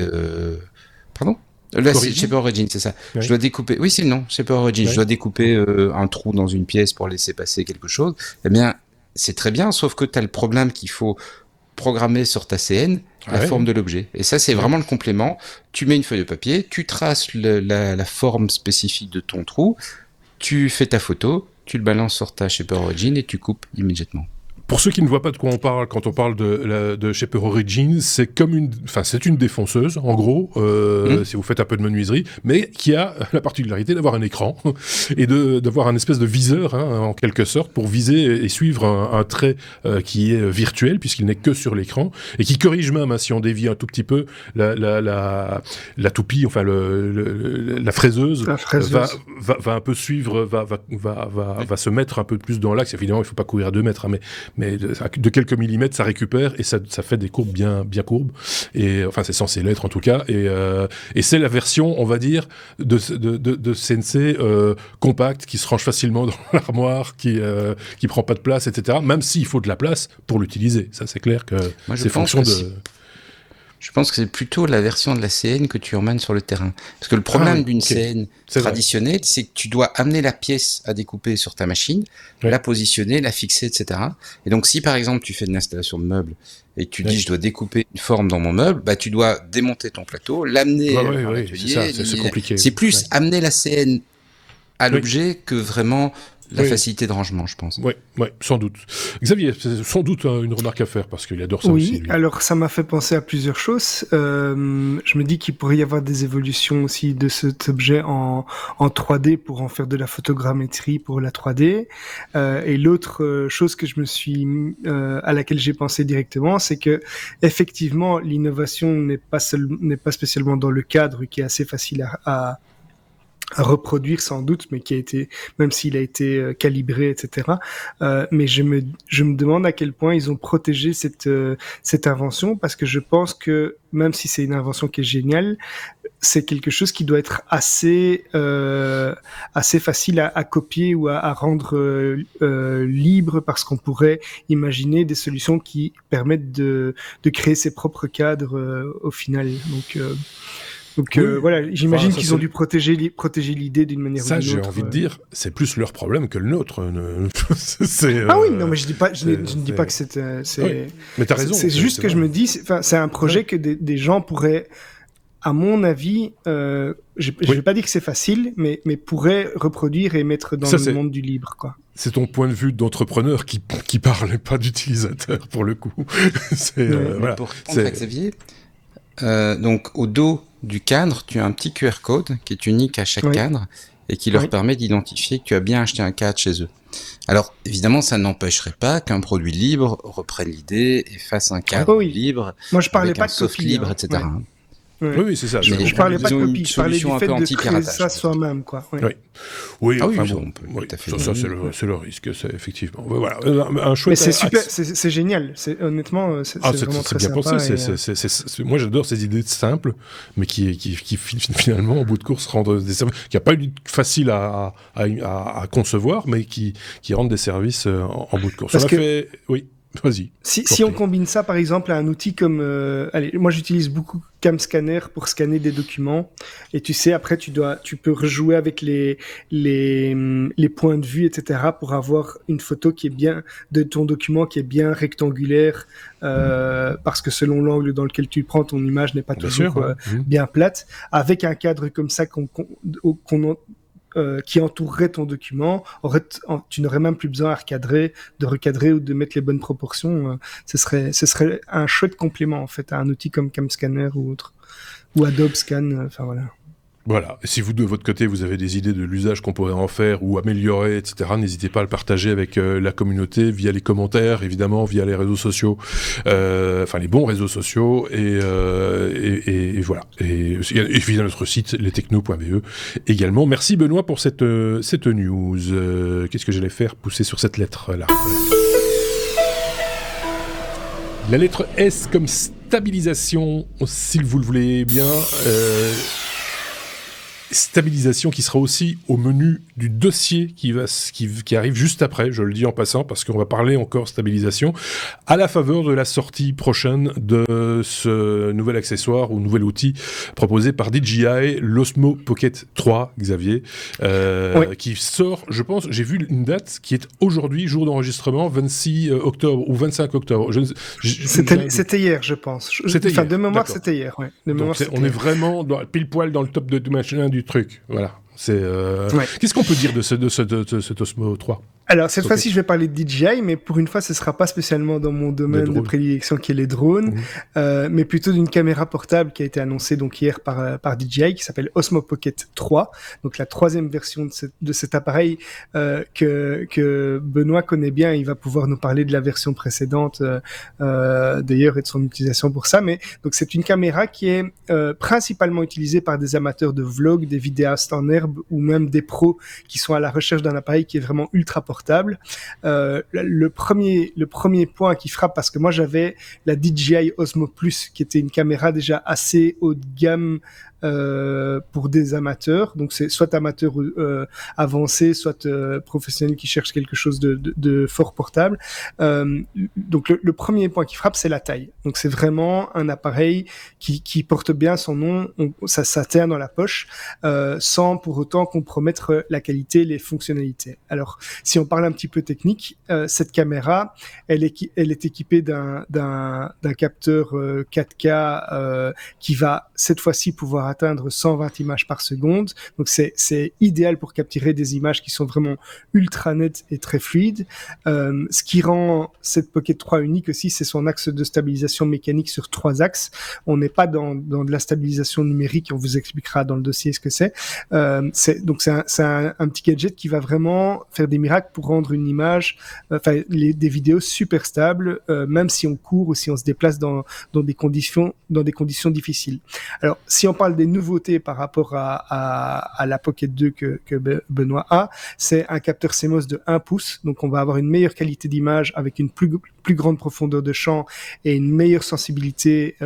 Pardon ? Là, c'est Shaper Origin, c'est ça. Je dois découper... Oui, c'est le nom, Shaper Origin. Je dois découper un trou dans une pièce pour laisser passer quelque chose. Eh bien, c'est très bien, sauf que tu as le problème qu'il faut programmer sur ta CN la forme de l'objet. Et ça, c'est vraiment le complément. Tu mets une feuille de papier, tu traces la forme spécifique de ton trou, tu fais ta photo, tu le balances sur ta Shaper Origin et tu coupes immédiatement. Pour ceux qui ne voient pas de quoi on parle quand on parle de Shaper Origin, c'est c'est une défonceuse, en gros, si vous faites un peu de menuiserie, mais qui a la particularité d'avoir un écran et d'avoir un espèce de viseur, en quelque sorte, pour viser et suivre un trait qui est virtuel, puisqu'il n'est que sur l'écran, et qui corrige même, si on dévie un tout petit peu, la toupie, enfin la fraiseuse, va un peu suivre, va se mettre un peu plus dans l'axe. Évidemment, il ne faut pas courir à 2 mètres, mais de quelques millimètres, ça récupère et ça fait des courbes bien courbes. Et enfin, c'est censé l'être en tout cas. Et c'est la version, on va dire, de CNC compacte qui se range facilement dans l'armoire, qui prend pas de place, etc. Même s'il faut de la place pour l'utiliser. Ça, c'est clair que c'est fonction de. Je pense que c'est plutôt la version de la CN que tu emmènes sur le terrain. Parce que le problème d'une CN traditionnelle, c'est que tu dois amener la pièce à découper sur ta machine, la positionner, la fixer, etc. Et donc, si par exemple, tu fais une installation de meubles et que tu dis, je dois découper une forme dans mon meuble, bah, tu dois démonter ton plateau, l'amener à l'atelier. C'est compliqué. C'est plus amener la CN à l'objet que vraiment La facilité de rangement, je pense. Oui, sans doute. Xavier, c'est sans doute une remarque à faire parce qu'il adore ça aussi. Oui, alors ça m'a fait penser à plusieurs choses. Je me dis qu'il pourrait y avoir des évolutions aussi de cet objet en 3D pour en faire de la photogrammétrie pour la 3D. Et l'autre chose que à laquelle j'ai pensé directement, c'est que effectivement l'innovation n'est pas spécialement dans le cadre qui est assez facile à reproduire sans doute, mais qui a été, même s'il a été calibré, etc. Mais je me demande à quel point ils ont protégé cette invention, parce que je pense que même si c'est une invention qui est géniale, c'est quelque chose qui doit être assez facile à copier ou à rendre libre, parce qu'on pourrait imaginer des solutions qui permettent de créer ses propres cadres au final. Donc oui. voilà, j'imagine qu'ils ont dû protéger l'idée d'une manière ou d'une autre. Ça, j'ai envie de dire, c'est plus leur problème que le nôtre. Ah oui, non, mais je ne dis pas que c'est. Oui, mais t'as raison. C'est juste que je me dis, c'est un projet que des gens pourraient, à mon avis, je vais pas dire que c'est facile, mais pourraient reproduire et mettre dans le monde du libre, quoi. C'est ton point de vue d'entrepreneur qui parle, pas d'utilisateur pour le coup. Voilà. Pour répondre à Xavier, donc au dos du cadre, tu as un petit QR code qui est unique à chaque cadre et qui leur permet d'identifier que tu as bien acheté un cadre chez eux. Alors, évidemment, ça n'empêcherait pas qu'un produit libre reprenne l'idée et fasse un cadre libre. Moi, je parlais pas de copie libre, etc. Oui, c'est ça. Je parlais pas de copie, je parlais du fait de créer ça soi-même, quoi. Oui, ça c'est le risque, c'est effectivement. Voilà, un chouette. Mais c'est super, c'est génial. Honnêtement, c'est vraiment très bien sympa. Pensé. Moi, j'adore ces idées simples, mais qui finalement, au bout de course, rendent des services qui a pas eu facile à concevoir, mais qui rendent des services en bout de course. Oui. Vas-y. Si on combine ça, par exemple, à un outil comme... moi, j'utilise beaucoup CamScanner pour scanner des documents. Et tu sais, après, tu peux rejouer avec les points de vue, etc., pour avoir une photo qui est bien de ton document, qui est bien rectangulaire, parce que selon l'angle dans lequel tu prends, ton image n'est pas toujours bien plate. Avec un cadre comme ça qui entourerait ton document, tu n'aurais même plus besoin de recadrer ou de mettre les bonnes proportions. Ce serait un chouette complément en fait à un outil comme CamScanner ou autre, ou Adobe Scan. Enfin voilà. Voilà. Et si vous, de votre côté, vous avez des idées de l'usage qu'on pourrait en faire ou améliorer, etc., n'hésitez pas à le partager avec la communauté via les commentaires, évidemment, via les réseaux sociaux, les bons réseaux sociaux, et voilà. Et via notre site, lestechno.be également. Merci Benoît pour cette news. Qu'est-ce que j'allais faire pousser sur cette lettre-là? La lettre S comme stabilisation, si vous le voulez bien. Stabilisation qui sera aussi au menu du dossier qui arrive juste après, je le dis en passant, parce qu'on va parler encore stabilisation, à la faveur de la sortie prochaine de ce nouvel accessoire ou nouvel outil proposé par DJI, l'Osmo Pocket 3, Xavier, qui sort, je pense, j'ai vu une date qui est aujourd'hui, jour d'enregistrement, 26 octobre ou 25 octobre. C'était hier, je pense. De mémoire, c'était hier. Ouais. On est vraiment pile poil dans le top de machin du truc, voilà. Qu'est-ce qu'on peut dire de cet Osmo 3 ? Alors, cette fois-ci, je vais parler de DJI, mais pour une fois, ce sera pas spécialement dans mon domaine de prédilection qui est les drones, mais plutôt d'une caméra portable qui a été annoncée donc hier par DJI, qui s'appelle Osmo Pocket 3, donc la troisième version de cet appareil que Benoît connaît bien. Il va pouvoir nous parler de la version précédente d'ailleurs et de son utilisation pour ça, mais donc c'est une caméra qui est principalement utilisée par des amateurs de vlog, des vidéastes en herbe ou même des pros qui sont à la recherche d'un appareil qui est vraiment ultra portable. Le premier point qui frappe, parce que moi j'avais la DJI Osmo Plus qui était une caméra déjà assez haut de gamme pour des amateurs, donc c'est soit amateur avancé, soit professionnel qui cherche quelque chose de fort portable. Donc le premier point qui frappe, c'est la taille. Donc c'est vraiment un appareil qui porte bien son nom, ça tient dans la poche, sans pour autant compromettre la qualité et les fonctionnalités. Alors si on parle un petit peu technique, cette caméra, elle est équipée d'un capteur 4K qui va cette fois-ci pouvoir atteindre 120 images par seconde. Donc c'est idéal pour capturer des images qui sont vraiment ultra nettes et très fluides. Ce qui rend cette Pocket 3 unique aussi, c'est son axe de stabilisation mécanique sur 3 axes. On n'est pas dans de la stabilisation numérique, on vous expliquera dans le dossier ce que c'est. Donc c'est un petit gadget qui va vraiment faire des miracles pour rendre une image, des vidéos super stables, même si on court ou si on se déplace dans des conditions difficiles. Alors, si on parle des nouveautés par rapport à la Pocket 2 que Benoît a, c'est un capteur CMOS de 1 pouce, donc on va avoir une meilleure qualité d'image avec une plus grande profondeur de champ et une meilleure sensibilité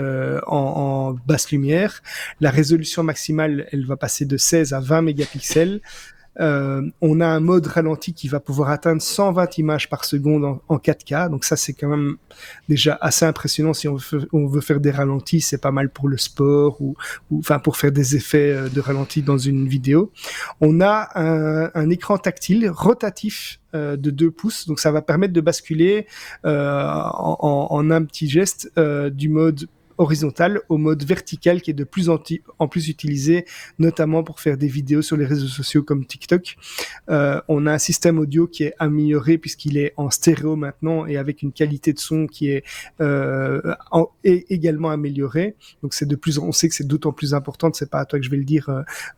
en basse lumière. La résolution maximale, elle va passer de 16 à 20 mégapixels. On a un mode ralenti qui va pouvoir atteindre 120 images par seconde en 4K. Donc ça, c'est quand même déjà assez impressionnant. Si on veut faire des ralentis, c'est pas mal pour le sport ou enfin pour faire des effets de ralenti dans une vidéo. On a un écran tactile rotatif de 2 pouces. Donc ça va permettre de basculer en un petit geste du mode horizontal au mode vertical qui est de plus en plus utilisé, notamment pour faire des vidéos sur les réseaux sociaux comme TikTok. On a un système audio qui est amélioré puisqu'il est en stéréo maintenant et avec une qualité de son qui est également améliorée. Donc on sait que c'est d'autant plus important. C'est pas à toi que je vais le dire,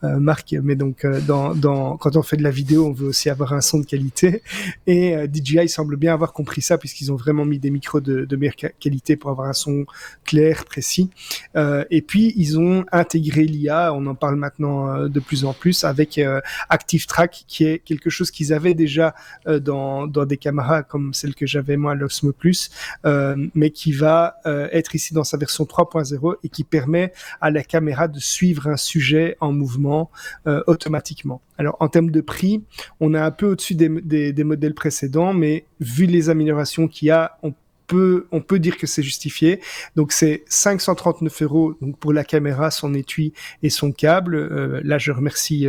Marc, mais donc quand on fait de la vidéo, on veut aussi avoir un son de qualité. Et DJI semble bien avoir compris ça puisqu'ils ont vraiment mis des micros de meilleure qualité pour avoir un son clair, précis. Et puis ils ont intégré l'IA, on en parle maintenant de plus en plus avec Active Track, qui est quelque chose qu'ils avaient déjà dans des caméras comme celle que j'avais moi, l'Osmo Plus, mais qui va être ici dans sa version 3.0 et qui permet à la caméra de suivre un sujet en mouvement automatiquement. Alors en termes de prix, on est un peu au-dessus des modèles précédents, mais vu les améliorations qu'il y a, on peut dire que c'est justifié. Donc c'est 539 € donc pour la caméra, son étui et son câble. Là je remercie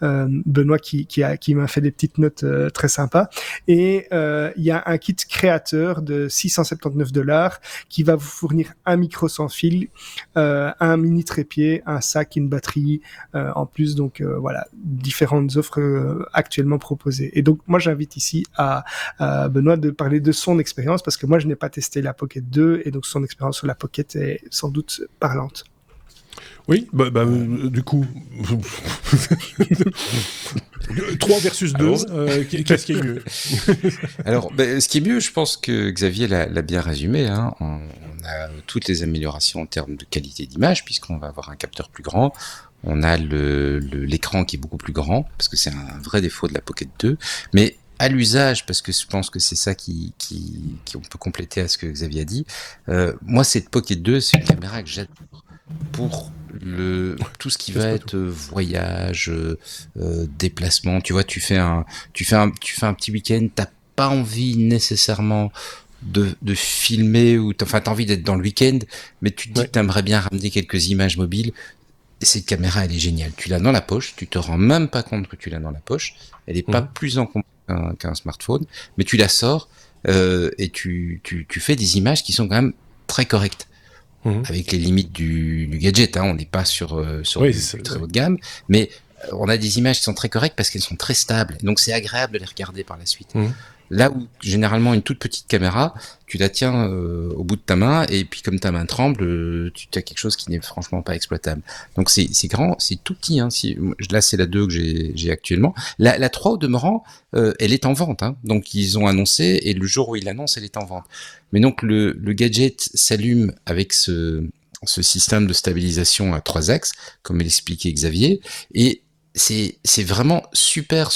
Benoît qui m'a fait des petites notes très sympas. Et il y a un kit créateur de $679 qui va vous fournir un micro sans fil, un mini trépied, un sac, une batterie en plus. Donc voilà, différentes offres actuellement proposées. Et donc moi j'invite ici à Benoît de parler de son expérience parce que moi je n'ai pas testé la Pocket 2 et donc son expérience sur la Pocket est sans doute parlante. Oui, du coup, 3 versus 2, qu'est-ce qui est mieux? Alors, ce qui est mieux, je pense que Xavier l'a bien résumé. Hein. On a toutes les améliorations en termes de qualité d'image, puisqu'on va avoir un capteur plus grand. On a l'écran qui est beaucoup plus grand, parce que c'est un vrai défaut de la Pocket 2. Mais à l'usage, parce que je pense que c'est ça on peut compléter à ce que Xavier a dit. Moi, cette Pocket 2, c'est une caméra que j'adore pour tout ce qui va être voyage, déplacement. Tu vois, tu fais un petit week-end, t'as pas envie nécessairement de filmer ou t'as envie d'être dans le week-end, mais tu te dis que t'aimerais bien ramener quelques images mobiles. Et cette caméra, elle est géniale. Tu l'as dans la poche, tu te rends même pas compte que tu l'as dans la poche. Elle est pas plus encombrée qu'un smartphone, mais tu la sors et tu fais des images qui sont quand même très correctes. Avec les limites du gadget, hein. On n'est pas sur du très haut de gamme, mais on a des images qui sont très correctes parce qu'elles sont très stables. Donc c'est agréable de les regarder par la suite. Là où généralement une toute petite caméra, tu la tiens au bout de ta main et puis comme ta main tremble, tu as quelque chose qui n'est franchement pas exploitable. Donc c'est grand, c'est tout petit. Hein. Là c'est la 2 que j'ai actuellement. La 3 au demeurant, elle est en vente. Hein. Donc ils ont annoncé et le jour où ils l'annoncent, elle est en vente. Mais donc le gadget s'allume avec ce système de stabilisation à 3 axes, comme l'expliquait Xavier, et c'est vraiment super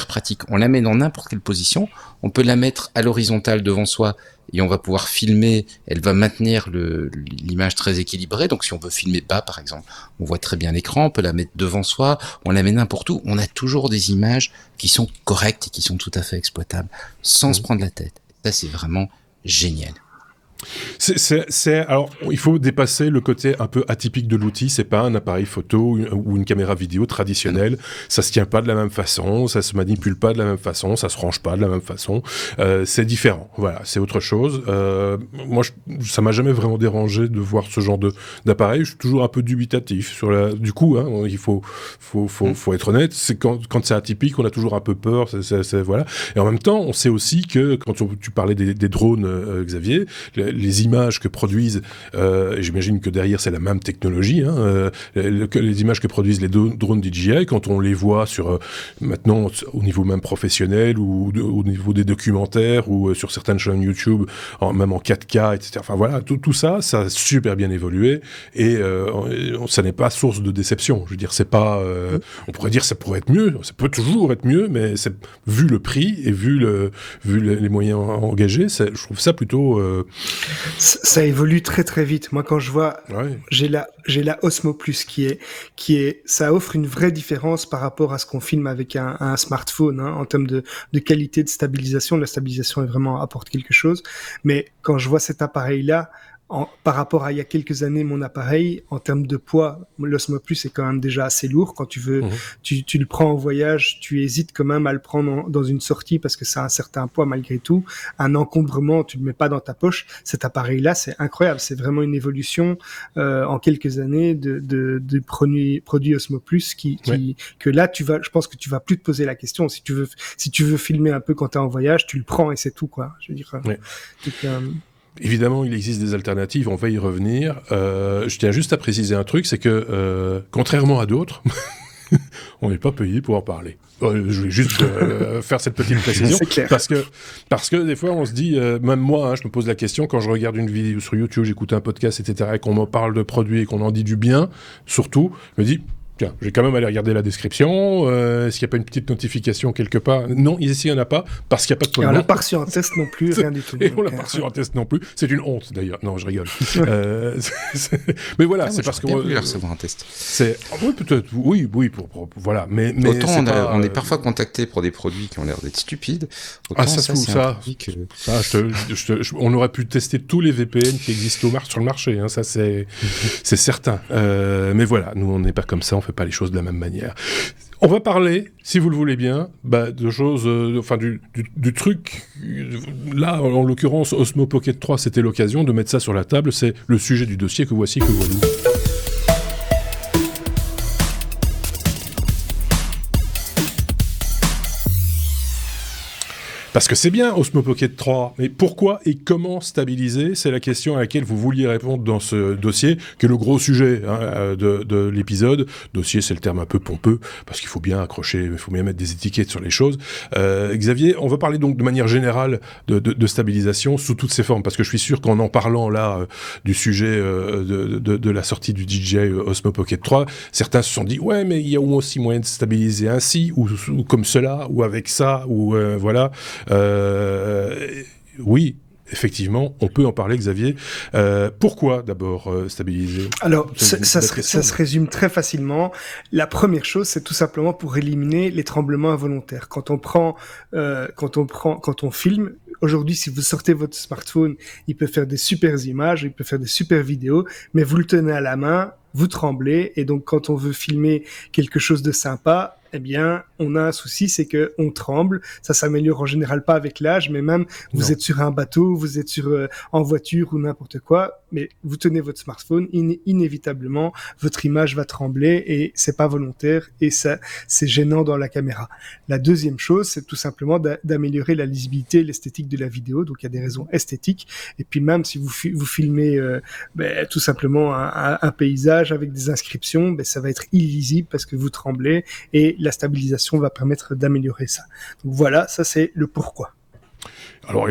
pratique. On la met dans n'importe quelle position. On peut la mettre à l'horizontale devant soi et on va pouvoir filmer. Elle va maintenir l'image très équilibrée. Donc si on veut filmer bas, par exemple, on voit très bien l'écran. On peut la mettre devant soi. On la met n'importe où. On a toujours des images qui sont correctes et qui sont tout à fait exploitables sans se prendre la tête. Ça, c'est vraiment génial. Alors, il faut dépasser le côté un peu atypique de l'outil. C'est pas un appareil photo ou une caméra vidéo traditionnelle. Ça se tient pas de la même façon, ça se manipule pas de la même façon, ça se range pas de la même façon. C'est différent. Voilà, c'est autre chose. Moi, ça m'a jamais vraiment dérangé de voir ce genre d'appareil. Je suis toujours un peu dubitatif sur du coup. Hein, il faut être honnête. C'est quand c'est atypique, on a toujours un peu peur. Voilà. Et en même temps, on sait aussi que quand tu parlais des drones, Xavier. Les images que produisent, et j'imagine que derrière c'est la même technologie, les images que produisent les drones DJI, quand on les voit maintenant au niveau même professionnel ou au niveau des documentaires ou sur certaines chaînes YouTube, même en 4K, etc. Enfin voilà, tout ça a super bien évolué et ça n'est pas source de déception. Je veux dire, c'est pas, on pourrait dire ça pourrait être mieux, ça peut toujours être mieux, mais vu le prix et vu les moyens engagés, je trouve ça plutôt ça évolue très très vite. Moi, quand je vois, j'ai la Osmo Plus qui est, ça offre une vraie différence par rapport à ce qu'on filme avec un smartphone, en termes de qualité de stabilisation. La stabilisation apporte quelque chose. Mais quand je vois cet appareil-là, par rapport à il y a quelques années, mon appareil, en termes de poids, l'Osmo Plus est quand même déjà assez lourd. Quand tu veux, tu le prends en voyage, tu hésites quand même à le prendre dans une sortie parce que ça a un certain poids malgré tout. Un encombrement, tu le mets pas dans ta poche. Cet appareil-là, c'est incroyable. C'est vraiment une évolution en quelques années de produit Osmo Plus que là, je pense que tu vas plus te poser la question. Si tu veux filmer un peu quand t'es en voyage, tu le prends et c'est tout, quoi. Je veux dire. Évidemment, il existe des alternatives, on va y revenir. Je tiens juste à préciser un truc, c'est que, contrairement à d'autres, on n'est pas payé pour en parler. Je vais juste faire cette petite précision, parce que des fois on se dit, même moi, je me pose la question, quand je regarde une vidéo sur YouTube, j'écoute un podcast, etc., et qu'on m'en parle de produits et qu'on en dit du bien, surtout, je me dis... Tiens, je vais quand même aller regarder la description. Est-ce qu'il n'y a pas une petite notification quelque part ? Non, ici, il n'y en a pas, parce qu'il n'y a pas de pollution. On l'a pas reçu en test non plus, rien du tout. Et on l'a pas reçu en test non plus. C'est une honte, d'ailleurs. Non, je rigole. Mais voilà, c'est parce que... On peut recevoir un test. Oui, peut-être. Oui, voilà. Mais autant on est parfois contacté pour des produits qui ont l'air d'être stupides. Autant on aurait pu tester tous les VPN qui existent sur le marché. Ça, c'est certain. Mais voilà, nous, on n'est pas comme ça. On fait pas les choses de la même manière. On va parler, si vous le voulez bien, de choses, du truc. Là, en l'occurrence, Osmo Pocket 3, c'était l'occasion de mettre ça sur la table. C'est le sujet du dossier que voici, que voilà. Parce que c'est bien Osmo Pocket 3, mais pourquoi et comment stabiliser ? C'est la question à laquelle vous vouliez répondre dans ce dossier, qui est le gros sujet de l'épisode. Dossier, c'est le terme un peu pompeux, parce qu'il faut bien accrocher, il faut bien mettre des étiquettes sur les choses. Xavier, on va parler donc de manière générale de stabilisation sous toutes ses formes, parce que je suis sûr qu'en parlant là du sujet de la sortie du DJI Osmo Pocket 3, certains se sont dit « Ouais, mais il y a aussi moyen de stabiliser ainsi, ou comme cela, ou avec ça, ou voilà ». Oui, effectivement, on peut en parler, Xavier. Pourquoi d'abord stabiliser ? Alors, ça se résume très facilement. La première chose, c'est tout simplement pour éliminer les tremblements involontaires. Quand on filme, aujourd'hui, si vous sortez votre smartphone, il peut faire des super images, il peut faire des super vidéos, mais vous le tenez à la main, vous tremblez, et donc quand on veut filmer quelque chose de sympa, eh bien, on a un souci, c'est que on tremble. Ça s'améliore en général pas avec l'âge, mais même vous êtes sur un bateau, vous êtes en voiture ou n'importe quoi, mais vous tenez votre smartphone, inévitablement, votre image va trembler et c'est pas volontaire et ça, c'est gênant dans la caméra. La deuxième chose, c'est tout simplement d'améliorer la lisibilité et l'esthétique de la vidéo. Donc, il y a des raisons esthétiques. Et puis, même si vous filmez, tout simplement un paysage avec des inscriptions, ça va être illisible parce que vous tremblez et la stabilisation va permettre d'améliorer ça. Donc voilà, ça c'est le pourquoi. Alors,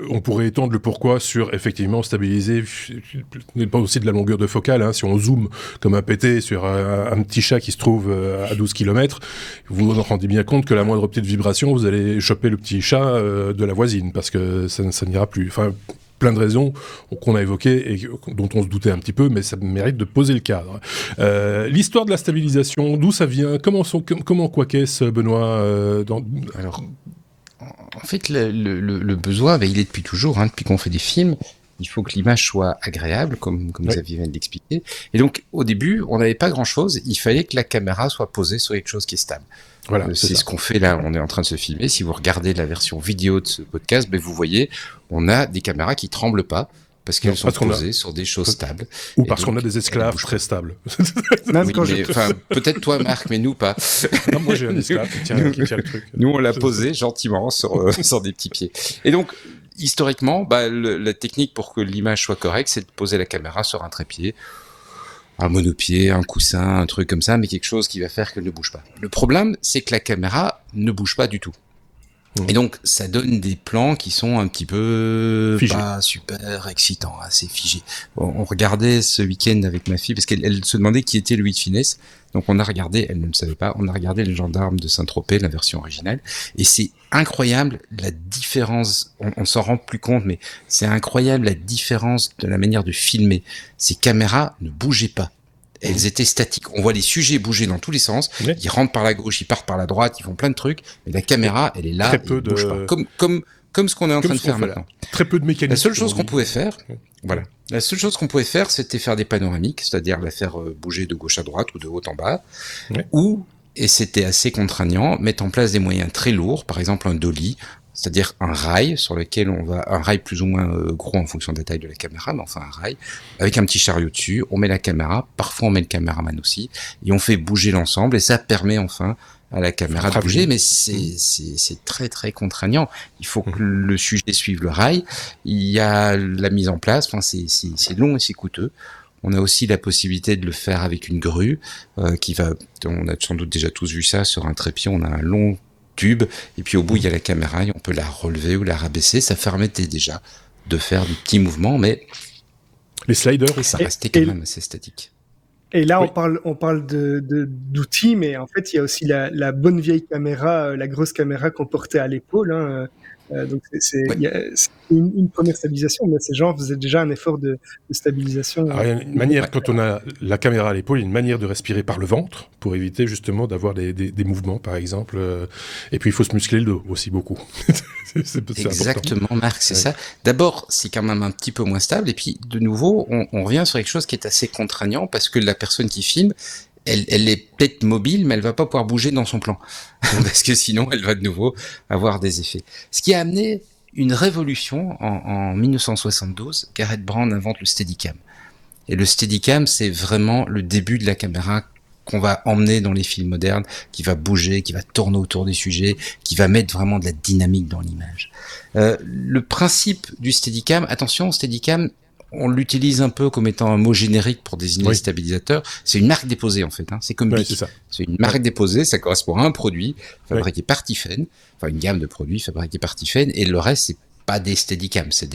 on pourrait étendre le pourquoi sur, effectivement, stabiliser, pas aussi de la longueur de focale, si on zoome comme un pété sur un petit chat qui se trouve à 12 km, vous vous rendez bien compte que la moindre petite vibration, vous allez choper le petit chat de la voisine, parce que ça n'ira plus. Enfin, plein de raisons qu'on a évoquées et dont on se doutait un petit peu, mais ça mérite de poser le cadre. L'histoire de la stabilisation, d'où ça vient ? Comment quoi qu'est-ce, Benoît Alors, en fait, le besoin, il est depuis toujours, depuis qu'on fait des films. il faut que l'image soit agréable, comme Xavier vient de l'expliquer. Et donc, au début, on n'avait pas grand-chose. Il fallait que la caméra soit posée sur quelque chose qui est stable. Voilà, c'est ce qu'on fait là. On est en train de se filmer. Si vous regardez la version vidéo de ce podcast, vous voyez, on a des caméras qui tremblent pas parce qu'elles sont posées sur des choses stables. Ou parce qu'on a des esclaves très stables. Peut-être toi, Marc, mais nous pas. Non, moi j'ai un esclave qui tient le truc. Nous, on l'a posé gentiment sur des petits pieds. Et donc, historiquement, la technique pour que l'image soit correcte, c'est de poser la caméra sur un trépied, un monopied, un coussin, un truc comme ça, mais quelque chose qui va faire qu'elle ne bouge pas. Le problème, c'est que la caméra ne bouge pas du tout. Et donc, ça donne des plans qui sont un petit peu pas super excitants, assez figés. Bon, on regardait ce week-end avec ma fille, parce qu'elle se demandait qui était Louis de Funès. Donc on a regardé, elle ne le savait pas, on a regardé Les Gendarmes de Saint-Tropez, la version originale, et c'est incroyable la différence, on s'en rend plus compte, mais c'est incroyable la différence de la manière de filmer. Ces caméras ne bougeaient pas. Elles étaient statiques. On voit les sujets bouger dans tous les sens. Oui. Ils rentrent par la gauche, ils partent par la droite, ils font plein de trucs. Mais la caméra, elle est là, elle ne bouge pas. Comme ce qu'on est en train de faire maintenant. Très peu de mécanismes. La seule chose qu'on pouvait faire, la seule chose qu'on pouvait faire, c'était faire des panoramiques, c'est-à-dire la faire bouger de gauche à droite ou de haut en bas, ou, et c'était assez contraignant, mettre en place des moyens très lourds, par exemple un dolly, c'est-à-dire un rail sur lequel un rail plus ou moins gros en fonction de la taille de la caméra, mais enfin un rail, avec un petit chariot dessus, on met la caméra, parfois on met le caméraman aussi, et on fait bouger l'ensemble, et ça permet enfin à la caméra de bouger, mais c'est très très contraignant. Il faut que le sujet suive le rail, il y a la mise en place, enfin c'est long et c'est coûteux. On a aussi la possibilité de le faire avec une grue, on a sans doute déjà tous vu ça, sur un trépied, on a un long tube, et puis au bout il y a la caméra, et on peut la relever ou la rabaisser, ça permettait déjà de faire des petits mouvements, mais les sliders, ça restait quand même assez statique. Et là, on parle d'outils, mais en fait, il y a aussi la bonne vieille caméra, la grosse caméra qu'on portait à l'épaule. Hein. Donc, c'est une première stabilisation, mais ces gens faisaient déjà un effort de stabilisation. Alors, il y a une manière, quand on a la caméra à l'épaule, il y a une manière de respirer par le ventre pour éviter justement d'avoir des mouvements, par exemple. Et puis, il faut se muscler le dos aussi beaucoup. C'est exactement, important. Marc, c'est ça. D'abord, c'est quand même un petit peu moins stable. Et puis, de nouveau, on revient sur quelque chose qui est assez contraignant parce que la personne qui filme, elle est peut-être mobile, mais elle va pas pouvoir bouger dans son plan. Parce que sinon, elle va de nouveau avoir des effets. Ce qui a amené une révolution en 1972, Gareth Brown invente le Steadicam. Et le Steadicam, c'est vraiment le début de la caméra qu'on va emmener dans les films modernes, qui va bouger, qui va tourner autour des sujets, qui va mettre vraiment de la dynamique dans l'image. Le principe du Steadicam, attention, Steadicam, on l'utilise un peu comme étant un mot générique pour désigner les stabilisateurs. C'est une marque déposée, en fait. Hein. C'est comme Bic. C'est une marque déposée, ça correspond à un produit fabriqué par Tiffen, enfin une gamme de produits fabriqués par Tiffen, et le reste, c'est pas des Steadicam, c'est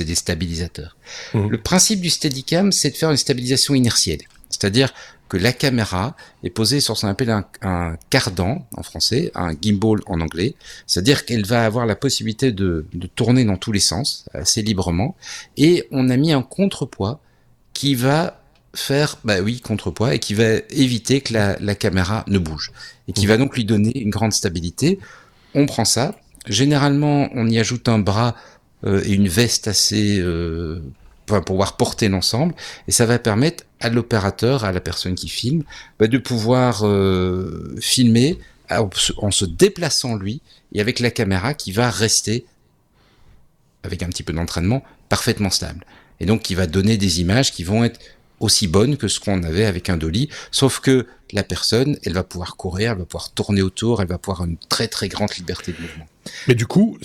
des stabilisateurs. Le principe du Steadicam, c'est de faire une stabilisation inertielle. C'est-à-dire que la caméra est posée sur ce qu'on appelle un cardan en français, un gimbal en anglais, c'est-à-dire qu'elle va avoir la possibilité de tourner dans tous les sens, assez librement, et on a mis un contrepoids qui va faire, contrepoids, et qui va éviter que la caméra ne bouge, et qui va donc lui donner une grande stabilité. On prend ça, généralement on y ajoute un bras et une veste assez... pour pouvoir porter l'ensemble, et ça va permettre à l'opérateur, à la personne qui filme, de pouvoir filmer en se déplaçant lui, et avec la caméra qui va rester, avec un petit peu d'entraînement, parfaitement stable. Et donc qui va donner des images qui vont être aussi bonnes que ce qu'on avait avec un dolly, sauf que la personne, elle va pouvoir courir, elle va pouvoir tourner autour, elle va pouvoir une très très grande liberté de mouvement. Mais du coup,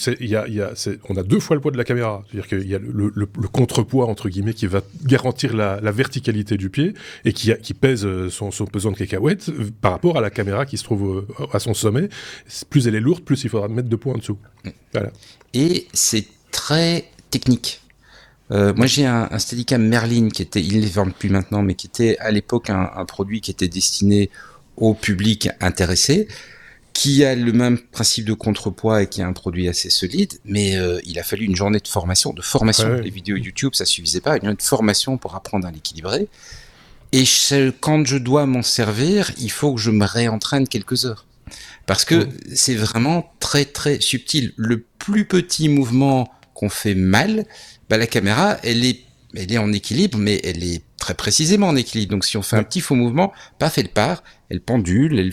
on a 2 fois le poids de la caméra. C'est-à-dire qu'il y a le contrepoids, entre guillemets, qui va garantir la verticalité du pied et qui pèse son pesant de cacahuètes par rapport à la caméra qui se trouve à son sommet. Plus elle est lourde, plus il faudra mettre 2 poids en dessous. Voilà. Et c'est très technique. Moi, j'ai un Steadicam Merlin il les vend plus maintenant, mais qui était à l'époque un produit qui était destiné au public intéressé, qui a le même principe de contrepoids et qui est un produit assez solide, mais il a fallu une journée de formation. Ouais. Les vidéos YouTube, ça suffisait pas, une journée de formation pour apprendre à l'équilibrer. Et quand je dois m'en servir, il faut que je me réentraîne quelques heures. Parce que c'est vraiment très très subtil. Le plus petit mouvement qu'on fait mal, la caméra, elle est en équilibre, mais elle est très précisément en équilibre. Donc si on fait un petit faux mouvement, paf, elle part, elle pendule, elle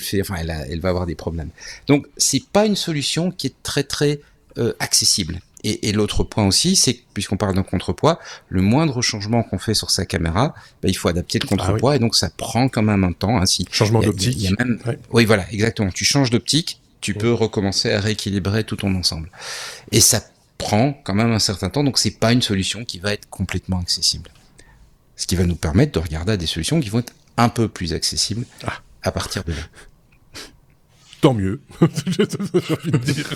va avoir des problèmes. Donc c'est pas une solution qui est très très accessible. Et l'autre point aussi, c'est que puisqu'on parle d'un contrepoids, le moindre changement qu'on fait sur sa caméra, il faut adapter le contrepoids et donc ça prend quand même un temps. Changement d'optique. Il y a même... Oui, voilà, exactement. Tu changes d'optique, tu peux recommencer à rééquilibrer tout ton ensemble. Et ça prend quand même un certain temps, donc c'est pas une solution qui va être complètement accessible. Ce qui va nous permettre de regarder à des solutions qui vont être un peu plus accessibles à partir de là. Tant mieux, j'ai envie de dire.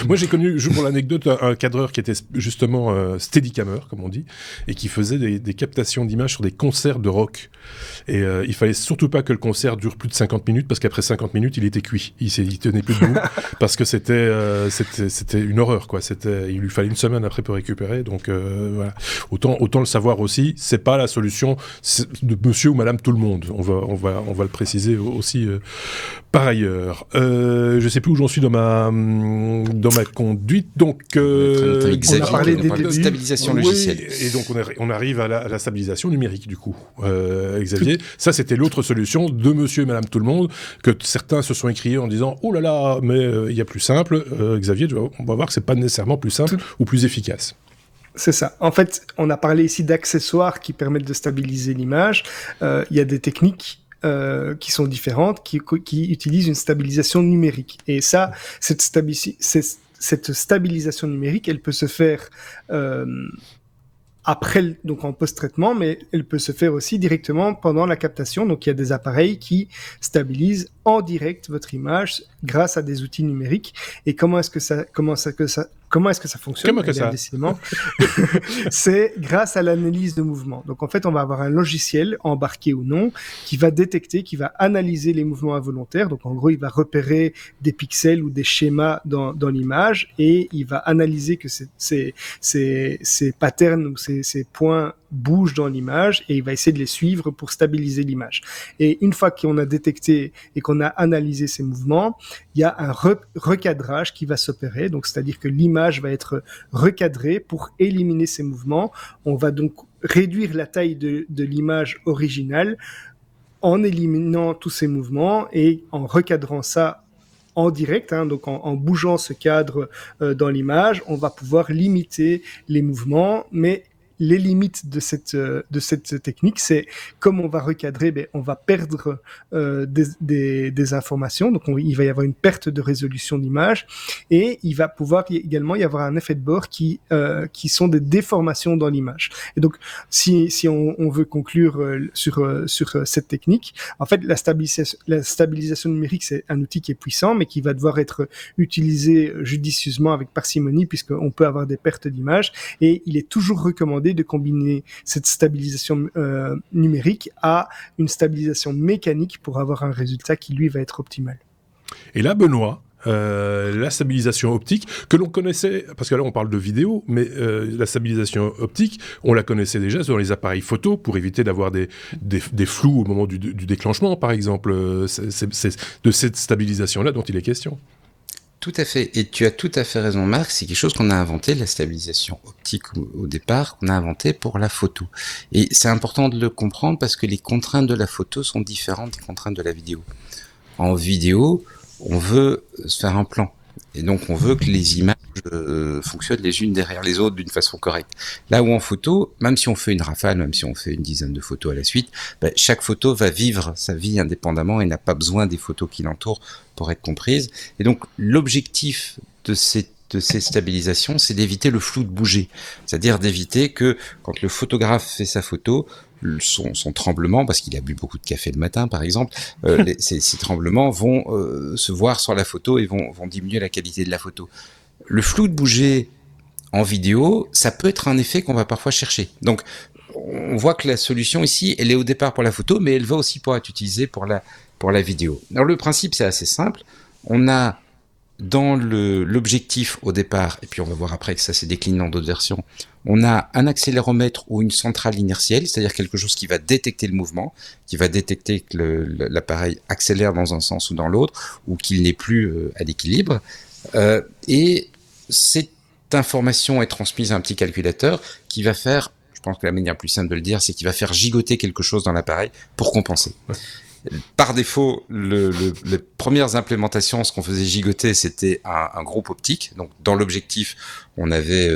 Moi, j'ai connu, pour l'anecdote, un cadreur qui était justement steadicammer, comme on dit, et qui faisait des captations d'images sur des concerts de rock. Et il fallait surtout pas que le concert dure plus de 50 minutes, parce qu'après 50 minutes, il était cuit. Il tenait plus debout, parce que c'était une horreur, quoi. Il lui fallait une semaine après pour récupérer. Donc voilà. Autant le savoir aussi, c'est pas la solution de monsieur ou madame tout le monde. On va le préciser aussi par ailleurs. Je sais plus où j'en suis dans ma conduite, donc on a parlé de stabilisation logicielle. Et donc on arrive à la stabilisation numérique du coup. Xavier, ça c'était l'autre solution de monsieur et madame tout le monde que certains se sont écriés en disant oh là là, mais il y a plus simple. Xavier, on va voir que c'est pas nécessairement plus simple ou plus efficace. C'est ça. En fait, on a parlé ici d'accessoires qui permettent de stabiliser l'image. Il y a des techniques qui sont différentes, qui utilisent une stabilisation numérique. Et ça, cette stabilisation numérique, elle peut se faire donc en post-traitement, mais elle peut se faire aussi directement pendant la captation. Donc il y a des appareils qui stabilisent en direct votre image grâce à des outils numériques. Et comment est-ce que ça fonctionne? Décidément, c'est grâce à l'analyse de mouvement. Donc en fait, on va avoir un logiciel embarqué ou non qui va détecter, qui va analyser les mouvements involontaires. Donc en gros, il va repérer des pixels ou des schémas dans l'image et il va analyser que ces patterns ou ces points bougent dans l'image et il va essayer de les suivre pour stabiliser l'image. Et une fois qu'on a détecté et qu'on a analysé ces mouvements, il y a un recadrage qui va s'opérer. Donc, c'est-à-dire que l'image va être recadrée pour éliminer ces mouvements. On va donc réduire la taille de l'image originale en éliminant tous ces mouvements et en recadrant ça en direct, donc en bougeant ce cadre dans l'image, on va pouvoir limiter les mouvements, mais les limites de cette technique, c'est comme on va recadrer, on va perdre des informations, donc il va y avoir une perte de résolution d'image, et il va pouvoir également y avoir un effet de bord qui sont des déformations dans l'image. Et donc, si on veut conclure sur cette technique, en fait, la stabilisation numérique, c'est un outil qui est puissant, mais qui va devoir être utilisé judicieusement avec parcimonie, puisqu'on peut avoir des pertes d'image, et il est toujours recommandé de combiner cette stabilisation numérique à une stabilisation mécanique pour avoir un résultat qui, lui, va être optimal. Et là, Benoît, la stabilisation optique, que l'on connaissait, parce que là on parle de vidéo, mais la stabilisation optique, on la connaissait déjà dans les appareils photo pour éviter d'avoir des flous au moment du déclenchement, par exemple. C'est de cette stabilisation-là dont il est question. Tout à fait, et tu as tout à fait raison Marc, c'est quelque chose qu'on a inventé, la stabilisation optique au départ, qu'on a inventé pour la photo. Et c'est important de le comprendre parce que les contraintes de la photo sont différentes des contraintes de la vidéo. En vidéo, on veut se faire un plan, et donc on veut que les images fonctionnent les unes derrière les autres d'une façon correcte. Là où en photo, même si on fait une rafale, même si on fait une dizaine de photos à la suite, chaque photo va vivre sa vie indépendamment et n'a pas besoin des photos qui l'entourent pour être comprise. Et donc l'objectif de ces stabilisations, c'est d'éviter le flou de bouger, c'est-à-dire d'éviter que quand le photographe fait sa photo, son tremblement, parce qu'il a bu beaucoup de café le matin par exemple, ces tremblements vont se voir sur la photo et vont diminuer la qualité de la photo. Le flou de bouger en vidéo, ça peut être un effet qu'on va parfois chercher. Donc on voit que la solution ici, elle est au départ pour la photo, mais elle va aussi pouvoir être utilisée pour la vidéo. Alors le principe, c'est assez simple. On a dans l'objectif au départ, et puis on va voir après que ça s'est décliné dans d'autres versions, on a un accéléromètre ou une centrale inertielle, c'est-à-dire quelque chose qui va détecter le mouvement, qui va détecter que l'appareil accélère dans un sens ou dans l'autre, ou qu'il n'est plus à l'équilibre. Et c'est information est transmise à un petit calculateur qui va faire, je pense que la manière plus simple de le dire, c'est qu'il va faire gigoter quelque chose dans l'appareil pour compenser. Ouais. Par défaut, les premières implémentations, ce qu'on faisait gigoter, c'était un groupe optique. Donc, dans l'objectif, on avait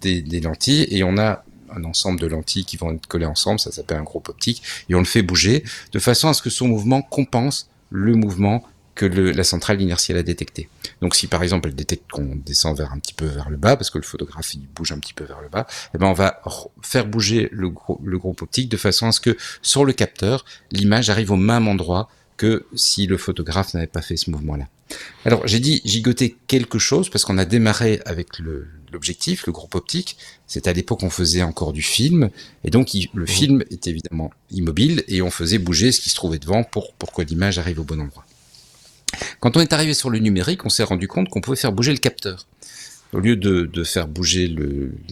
des lentilles et on a un ensemble de lentilles qui vont être collées ensemble. Ça s'appelle un groupe optique et on le fait bouger de façon à ce que son mouvement compense le mouvement que la centrale inertielle a détecté. Donc si par exemple elle détecte qu'on descend un petit peu vers le bas, parce que le photographe il bouge un petit peu vers le bas, eh ben on va faire bouger le groupe optique de façon à ce que sur le capteur, l'image arrive au même endroit que si le photographe n'avait pas fait ce mouvement-là. Alors j'ai dit gigoter quelque chose parce qu'on a démarré avec l'objectif, le groupe optique. C'est à l'époque on faisait encore du film et donc le film était évidemment immobile et on faisait bouger ce qui se trouvait devant pour que l'image arrive au bon endroit. Quand on est arrivé sur le numérique, on s'est rendu compte qu'on pouvait faire bouger le capteur. Au lieu de faire bouger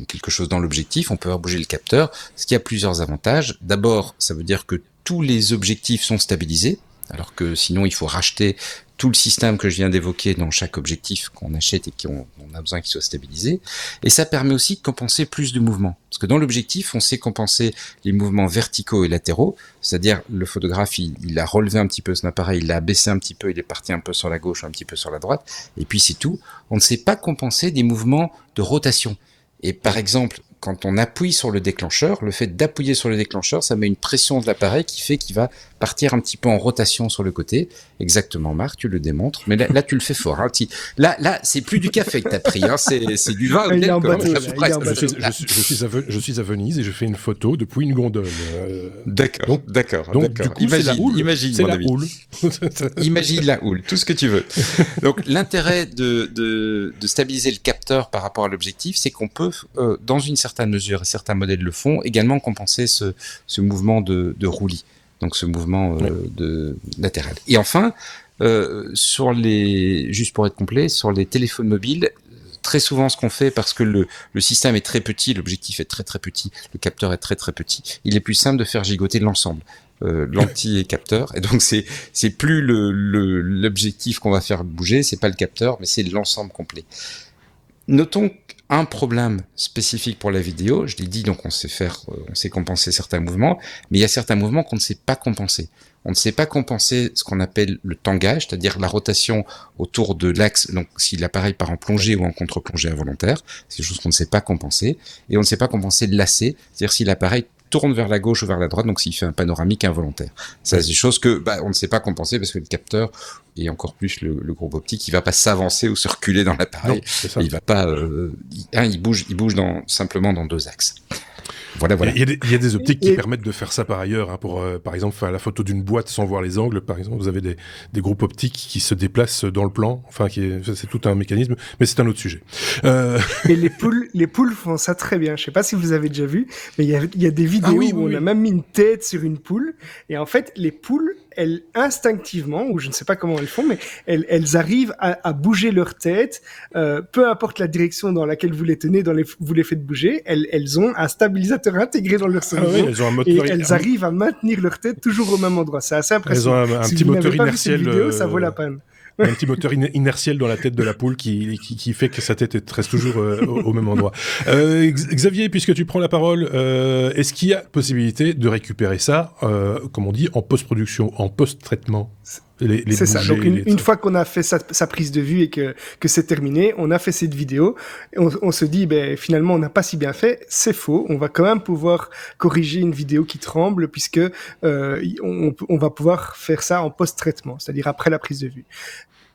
quelque chose dans l'objectif, on peut faire bouger le capteur, ce qui a plusieurs avantages. D'abord, ça veut dire que tous les objectifs sont stabilisés, alors que sinon il faut racheter tout le système que je viens d'évoquer dans chaque objectif qu'on achète et qu'on a besoin qu'il soit stabilisé. Et ça permet aussi de compenser plus de mouvements. Parce que dans l'objectif, on sait compenser les mouvements verticaux et latéraux, c'est-à-dire le photographe, il a relevé un petit peu son appareil, il l'a abaissé un petit peu, il est parti un peu sur la gauche, un petit peu sur la droite, et puis c'est tout. On ne sait pas compenser des mouvements de rotation. Et par exemple, quand on appuie sur le déclencheur, le fait d'appuyer sur le déclencheur, ça met une pression de l'appareil qui fait qu'il va partir un petit peu en rotation sur le côté. Exactement, Marc, tu le démontres. Mais là tu le fais fort. Hein. Là, c'est plus du café que t'as pris. Hein. C'est du vin. Je suis à Venise et je fais une photo depuis une gondole. D'accord. Du coup, imagine c'est la houle. Imagine la houle, tout ce que tu veux. Donc, l'intérêt de stabiliser le capteur par rapport à l'objectif, c'est qu'on peut, dans une certaine mesure, et certains modèles le font, également compenser ce mouvement de roulis. Donc ce mouvement de latéral. Et enfin, juste pour être complet, sur les téléphones mobiles, très souvent ce qu'on fait, parce que le système est très petit, l'objectif est très très petit, le capteur est très très petit, il est plus simple de faire gigoter l'ensemble. Lentille et capteur, et donc c'est plus l'objectif qu'on va faire bouger, c'est pas le capteur, mais c'est l'ensemble complet. Notons un problème spécifique pour la vidéo, je l'ai dit, donc on sait compenser certains mouvements, mais il y a certains mouvements qu'on ne sait pas compenser. On ne sait pas compenser ce qu'on appelle le tangage, c'est-à-dire la rotation autour de l'axe, donc si l'appareil part en plongée ou en contre-plongée involontaire, c'est quelque chose qu'on ne sait pas compenser, et on ne sait pas compenser le lacet, c'est-à-dire si l'appareil tourne vers la gauche ou vers la droite, donc s'il fait un panoramique involontaire. Ça, c'est des choses que on ne sait pas compenser parce que le capteur, et encore plus le groupe optique, il va pas s'avancer ou se reculer dans l'appareil. Il va pas, il bouge simplement dans deux axes. Voilà. Il y a des optiques qui permettent de faire ça par ailleurs, hein, pour par exemple faire la photo d'une boîte sans voir les angles. Par exemple, vous avez des groupes optiques qui se déplacent dans le plan. Enfin, c'est tout un mécanisme, mais c'est un autre sujet. Et les poules font ça très bien. Je sais pas si vous avez déjà vu, mais il y a des vidéos où on a même mis une tête sur une poule. Et en fait, les poules, elles instinctivement, ou je ne sais pas comment elles font, mais elles arrivent à bouger leur tête, peu importe la direction dans laquelle vous les tenez, vous les faites bouger, elles ont un stabilisateur intégré dans leur cerveau, elles ont un moteur, et elles arrivent à maintenir leur tête toujours au même endroit. C'est assez impressionnant. Elles ont un petit moteur inertiel. Vidéo, ça vaut la peine. Un petit moteur inertiel dans la tête de la poule qui fait que sa tête reste toujours au même endroit. Xavier, puisque tu prends la parole, est-ce qu'il y a possibilité de récupérer ça, comme on dit, en post-production, en post-traitement? C'est ça. Donc une fois qu'on a fait sa prise de vue et que c'est terminé, on a fait cette vidéo, et on se dit finalement on n'a pas si bien fait. C'est faux. On va quand même pouvoir corriger une vidéo qui tremble puisque on va pouvoir faire ça en post-traitement, c'est-à-dire après la prise de vue.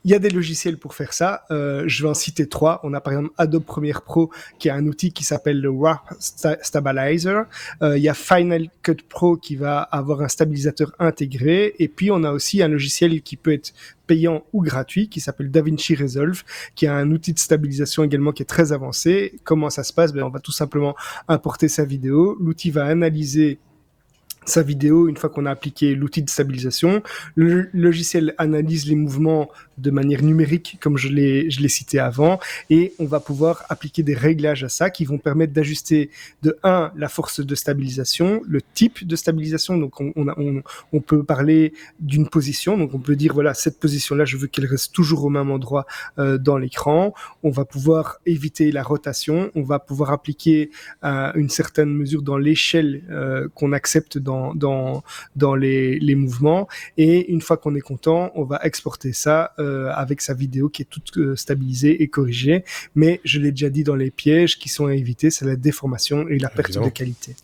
Il y a des logiciels pour faire ça. Je vais en citer 3. On a par exemple Adobe Premiere Pro qui a un outil qui s'appelle le Warp Stabilizer. Il y a Final Cut Pro qui va avoir un stabilisateur intégré. Et puis on a aussi un logiciel qui peut être payant ou gratuit qui s'appelle DaVinci Resolve, qui a un outil de stabilisation également qui est très avancé. Comment ça se passe? On va tout simplement importer sa vidéo. L'outil va analyser sa vidéo, une fois qu'on a appliqué l'outil de stabilisation, le logiciel analyse les mouvements de manière numérique, comme je l'ai cité avant, et on va pouvoir appliquer des réglages à ça qui vont permettre d'ajuster de 1 la force de stabilisation, le type de stabilisation, donc on peut parler d'une position, donc on peut dire voilà, cette position-là, je veux qu'elle reste toujours au même endroit dans l'écran. On va pouvoir éviter la rotation, on va pouvoir appliquer une certaine mesure dans l'échelle qu'on accepte dans les mouvements, et une fois qu'on est content, on va exporter ça avec sa vidéo qui est toute stabilisée et corrigée. Mais je l'ai déjà dit, dans les pièges qui sont à éviter, c'est la déformation et la perte Évidemment. de qualité.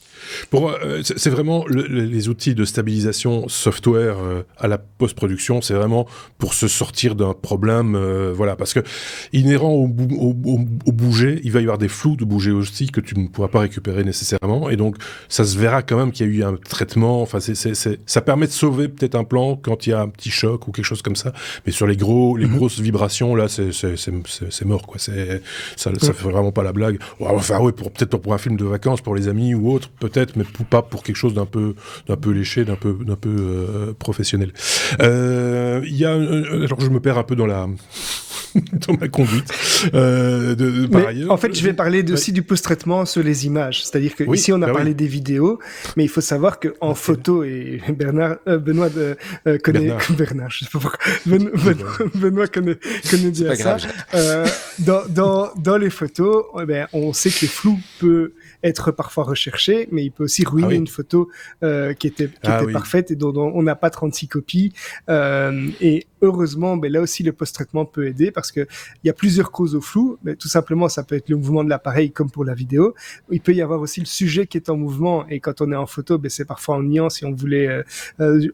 C'est vraiment les outils de stabilisation software à la post-production, c'est vraiment pour se sortir d'un problème, voilà, parce que inhérent au bouger, il va y avoir des flous de bouger aussi que tu ne pourras pas récupérer nécessairement, et donc ça se verra quand même qu'il y a eu un traitement. Enfin, ça permet de sauver peut-être un plan quand il y a un petit choc ou quelque chose comme ça, mais sur les grosses vibrations là, c'est mort, quoi. Ça fait vraiment pas la blague. Enfin ouais, peut-être pour un film de vacances pour les amis ou autre, peut-être, mais pas pour quelque chose d'un peu léché, d'un peu professionnel. Il y a alors je me perds un peu dans ma conduite. Par ailleurs, en fait, je vais parler aussi du post-traitement sur les images. C'est-à-dire que ici, on a parlé des vidéos, mais il faut savoir que en photo, et Benoît connaît Bernard, je sais pas pourquoi. Benoît connaît bien ça. Dans les photos, on sait que le flou peut être parfois recherché, mais il peut aussi ruiner une photo qui était parfaite et dont on n'a pas 36 copies. Et heureusement, là aussi, le post-traitement peut aider, parce que il y a plusieurs causes au flou. Mais tout simplement, ça peut être le mouvement de l'appareil, comme pour la vidéo. Il peut y avoir aussi le sujet qui est en mouvement, et quand on est en photo, c'est parfois ennuyant si on voulait.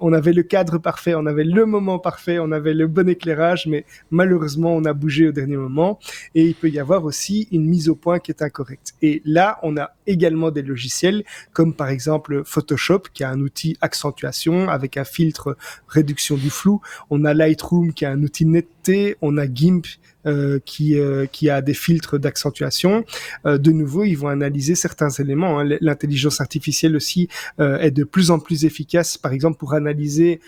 On avait le cadre parfait, on avait le moment parfait, on avait le bon éclairage, mais malheureusement, on a bougé au dernier moment. Et il peut y avoir aussi une mise au point qui est incorrecte. Et là, on a également des logiciels, comme par exemple Photoshop, qui a un outil accentuation avec un filtre réduction du flou. On a Lightroom, qui a un outil netteté. On a GIMP, qui a des filtres d'accentuation. De nouveau, ils vont analyser certains éléments. L'intelligence artificielle aussi est de plus en plus efficace, par exemple, pour analyser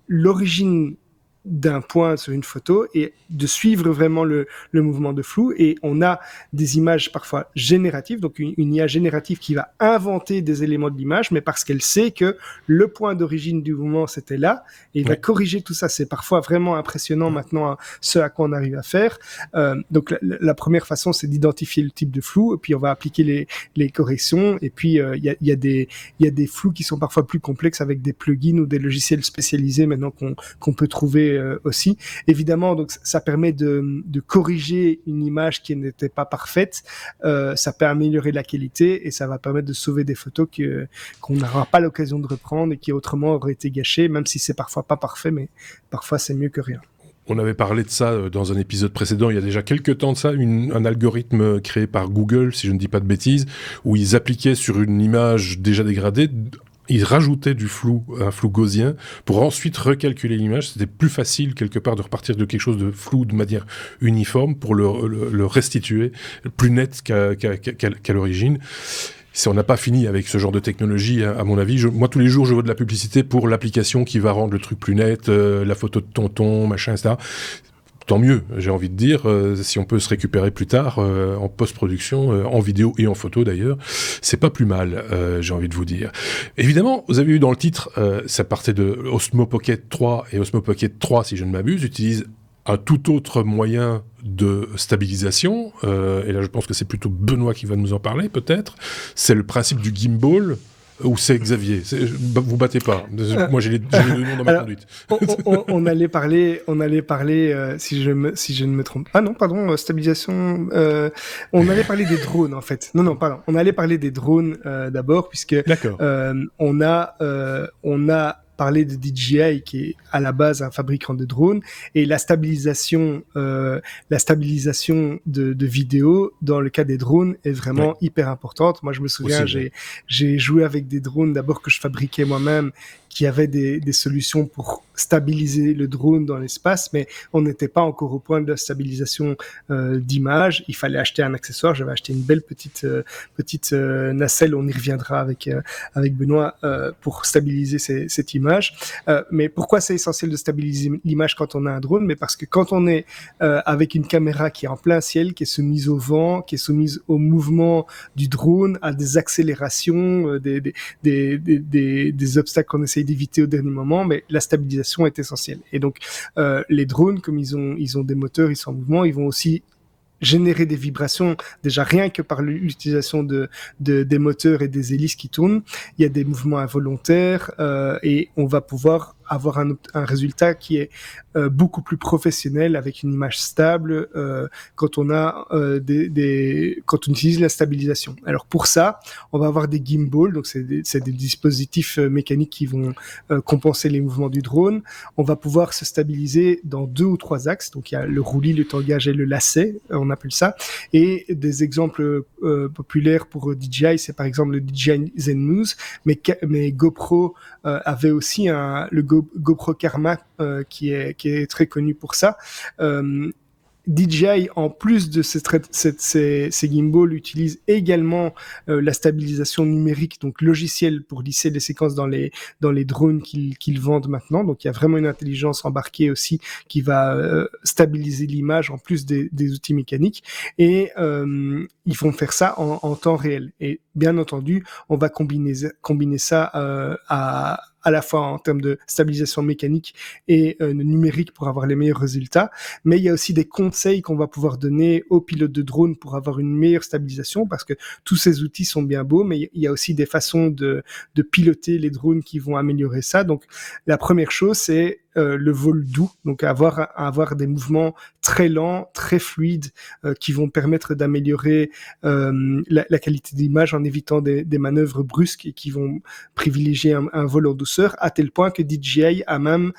l'origine d'un point sur une photo et de suivre vraiment le mouvement de flou. Et on a des images parfois génératives, donc une IA générative qui va inventer des éléments de l'image, mais parce qu'elle sait que le point d'origine du mouvement c'était là, et il va corriger tout ça. C'est parfois vraiment impressionnant maintenant ce à quoi on arrive à faire. Donc la première façon, c'est d'identifier le type de flou, et puis on va appliquer les corrections. Et puis il y a des flous qui sont parfois plus complexes, avec des plugins ou des logiciels spécialisés maintenant qu'on peut trouver aussi. Évidemment, donc ça permet de corriger une image qui n'était pas parfaite. Ça peut améliorer la qualité, et ça va permettre de sauver des photos qu'on n'aura pas l'occasion de reprendre et qui autrement auraient été gâchées, même si c'est parfois pas parfait, mais parfois c'est mieux que rien. On avait parlé de ça dans un épisode précédent, il y a déjà quelques temps de ça, un algorithme créé par Google, si je ne dis pas de bêtises, où ils appliquaient sur une image déjà dégradée, ils rajoutaient du flou, un flou gaussien, pour ensuite recalculer l'image. C'était plus facile, quelque part, de repartir de quelque chose de flou de manière uniforme pour le restituer plus net qu'à l'origine. Si on n'a pas fini avec ce genre de technologie, à mon avis, moi tous les jours je vois de la publicité pour l'application qui va rendre le truc plus net, la photo de tonton, machin, etc. Tant mieux, j'ai envie de dire, si on peut se récupérer plus tard en post-production, en vidéo et en photo d'ailleurs, c'est pas plus mal, j'ai envie de vous dire. Évidemment, vous avez vu dans le titre, ça partait de Osmo Pocket 3, et Osmo Pocket 3, si je ne m'abuse, utilise un tout autre moyen de stabilisation, et là je pense que c'est plutôt Benoît qui va nous en parler peut-être, c'est le principe du gimbal. Ou c'est Xavier, vous battez pas. Moi j'ai les deux noms dans ma conduite. On allait parler, si je ne me trompe. Ah non, pardon, stabilisation. On allait parler des drones en fait. Non, pardon. On allait parler des drones d'abord, puisque on a parlé de DJI, qui est à la base un fabricant de drones, et la stabilisation de vidéos dans le cas des drones est vraiment hyper importante. Moi, je me souviens, j'ai joué avec des drones d'abord que je fabriquais moi-même, qu'il y avait des solutions pour stabiliser le drone dans l'espace, mais on n'était pas encore au point de la stabilisation d'image. Il fallait acheter un accessoire. J'avais acheté une belle petite nacelle. On y reviendra avec Benoît pour stabiliser cette image. Mais pourquoi c'est essentiel de stabiliser l'image quand on a un drone? Mais parce que quand on est avec une caméra qui est en plein ciel, qui est soumise au vent, qui est soumise au mouvement du drone, à des accélérations, des obstacles qu'on essaye d'éviter au dernier moment, mais la stabilisation est essentielle. Et donc les drones, comme ils ont des moteurs, ils sont en mouvement, ils vont aussi générer des vibrations, déjà rien que par l'utilisation des moteurs et des hélices qui tournent. Il y a des mouvements involontaires et on va pouvoir avoir un résultat qui est beaucoup plus professionnel, avec une image stable quand on a quand on utilise la stabilisation. Alors pour ça, on va avoir des gimbals, donc c'est des dispositifs mécaniques qui vont compenser les mouvements du drone. On va pouvoir se stabiliser dans 2 ou 3 axes, donc il y a le roulis, le tangage et le lacet, on appelle ça. Et des exemples populaires pour DJI, c'est par exemple le DJI Zenmuse, mais GoPro avait aussi le GoPro Karma qui est très connu pour ça. DJI, en plus de ces gimbals, utilise également la stabilisation numérique, donc logiciel, pour lisser les séquences dans les drones qu'ils vendent maintenant. Donc il y a vraiment une intelligence embarquée aussi qui va stabiliser l'image en plus des outils mécaniques. Et ils vont faire ça en temps réel. Et bien entendu, on va combiner ça à la fois en termes de stabilisation mécanique et numérique pour avoir les meilleurs résultats. Mais il y a aussi des conseils qu'on va pouvoir donner aux pilotes de drone pour avoir une meilleure stabilisation, parce que tous ces outils sont bien beaux, mais il y a aussi des façons de piloter les drones qui vont améliorer ça. Donc la première chose, c'est le vol doux, donc avoir des mouvements très lents, très fluides, qui vont permettre d'améliorer la qualité d'image en évitant des manœuvres brusques et qui vont privilégier un vol en douceur, à tel point que DJI a même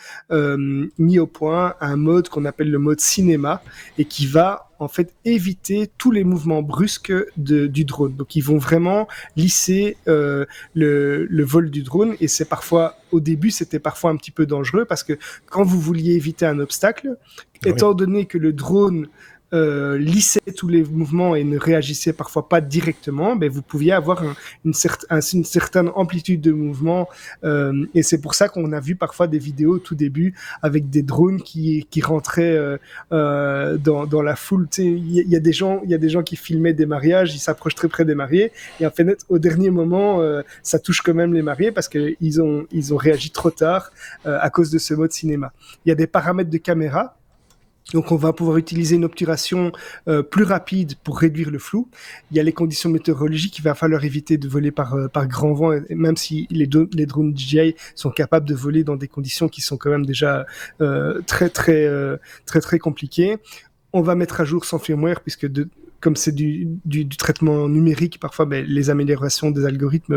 mis au point un mode qu'on appelle le mode cinéma, et qui va en fait éviter tous les mouvements brusques du drone. Donc ils vont vraiment lisser le vol du drone, et c'est parfois, au début, c'était parfois un petit peu dangereux, parce que quand vous vouliez éviter un obstacle, étant donné que le drone lissait tous les mouvements et ne réagissait parfois pas directement, vous pouviez avoir une certaine amplitude de mouvement, et c'est pour ça qu'on a vu parfois des vidéos au tout début avec des drones qui rentraient dans la foule. Il y a des gens qui filmaient des mariages, ils s'approchent très près des mariés, et en fait au dernier moment ça touche quand même les mariés, parce que ils ont réagi trop tard à cause de ce mode cinéma. Il y a des paramètres de caméra. Donc on va pouvoir utiliser une obturation plus rapide pour réduire le flou. Il y a les conditions météorologiques, il va falloir éviter de voler par grand vent, même si les drones DJI sont capables de voler dans des conditions qui sont quand même déjà très compliquées. On va mettre à jour son firmware, puisque comme c'est du traitement numérique, parfois les améliorations des algorithmes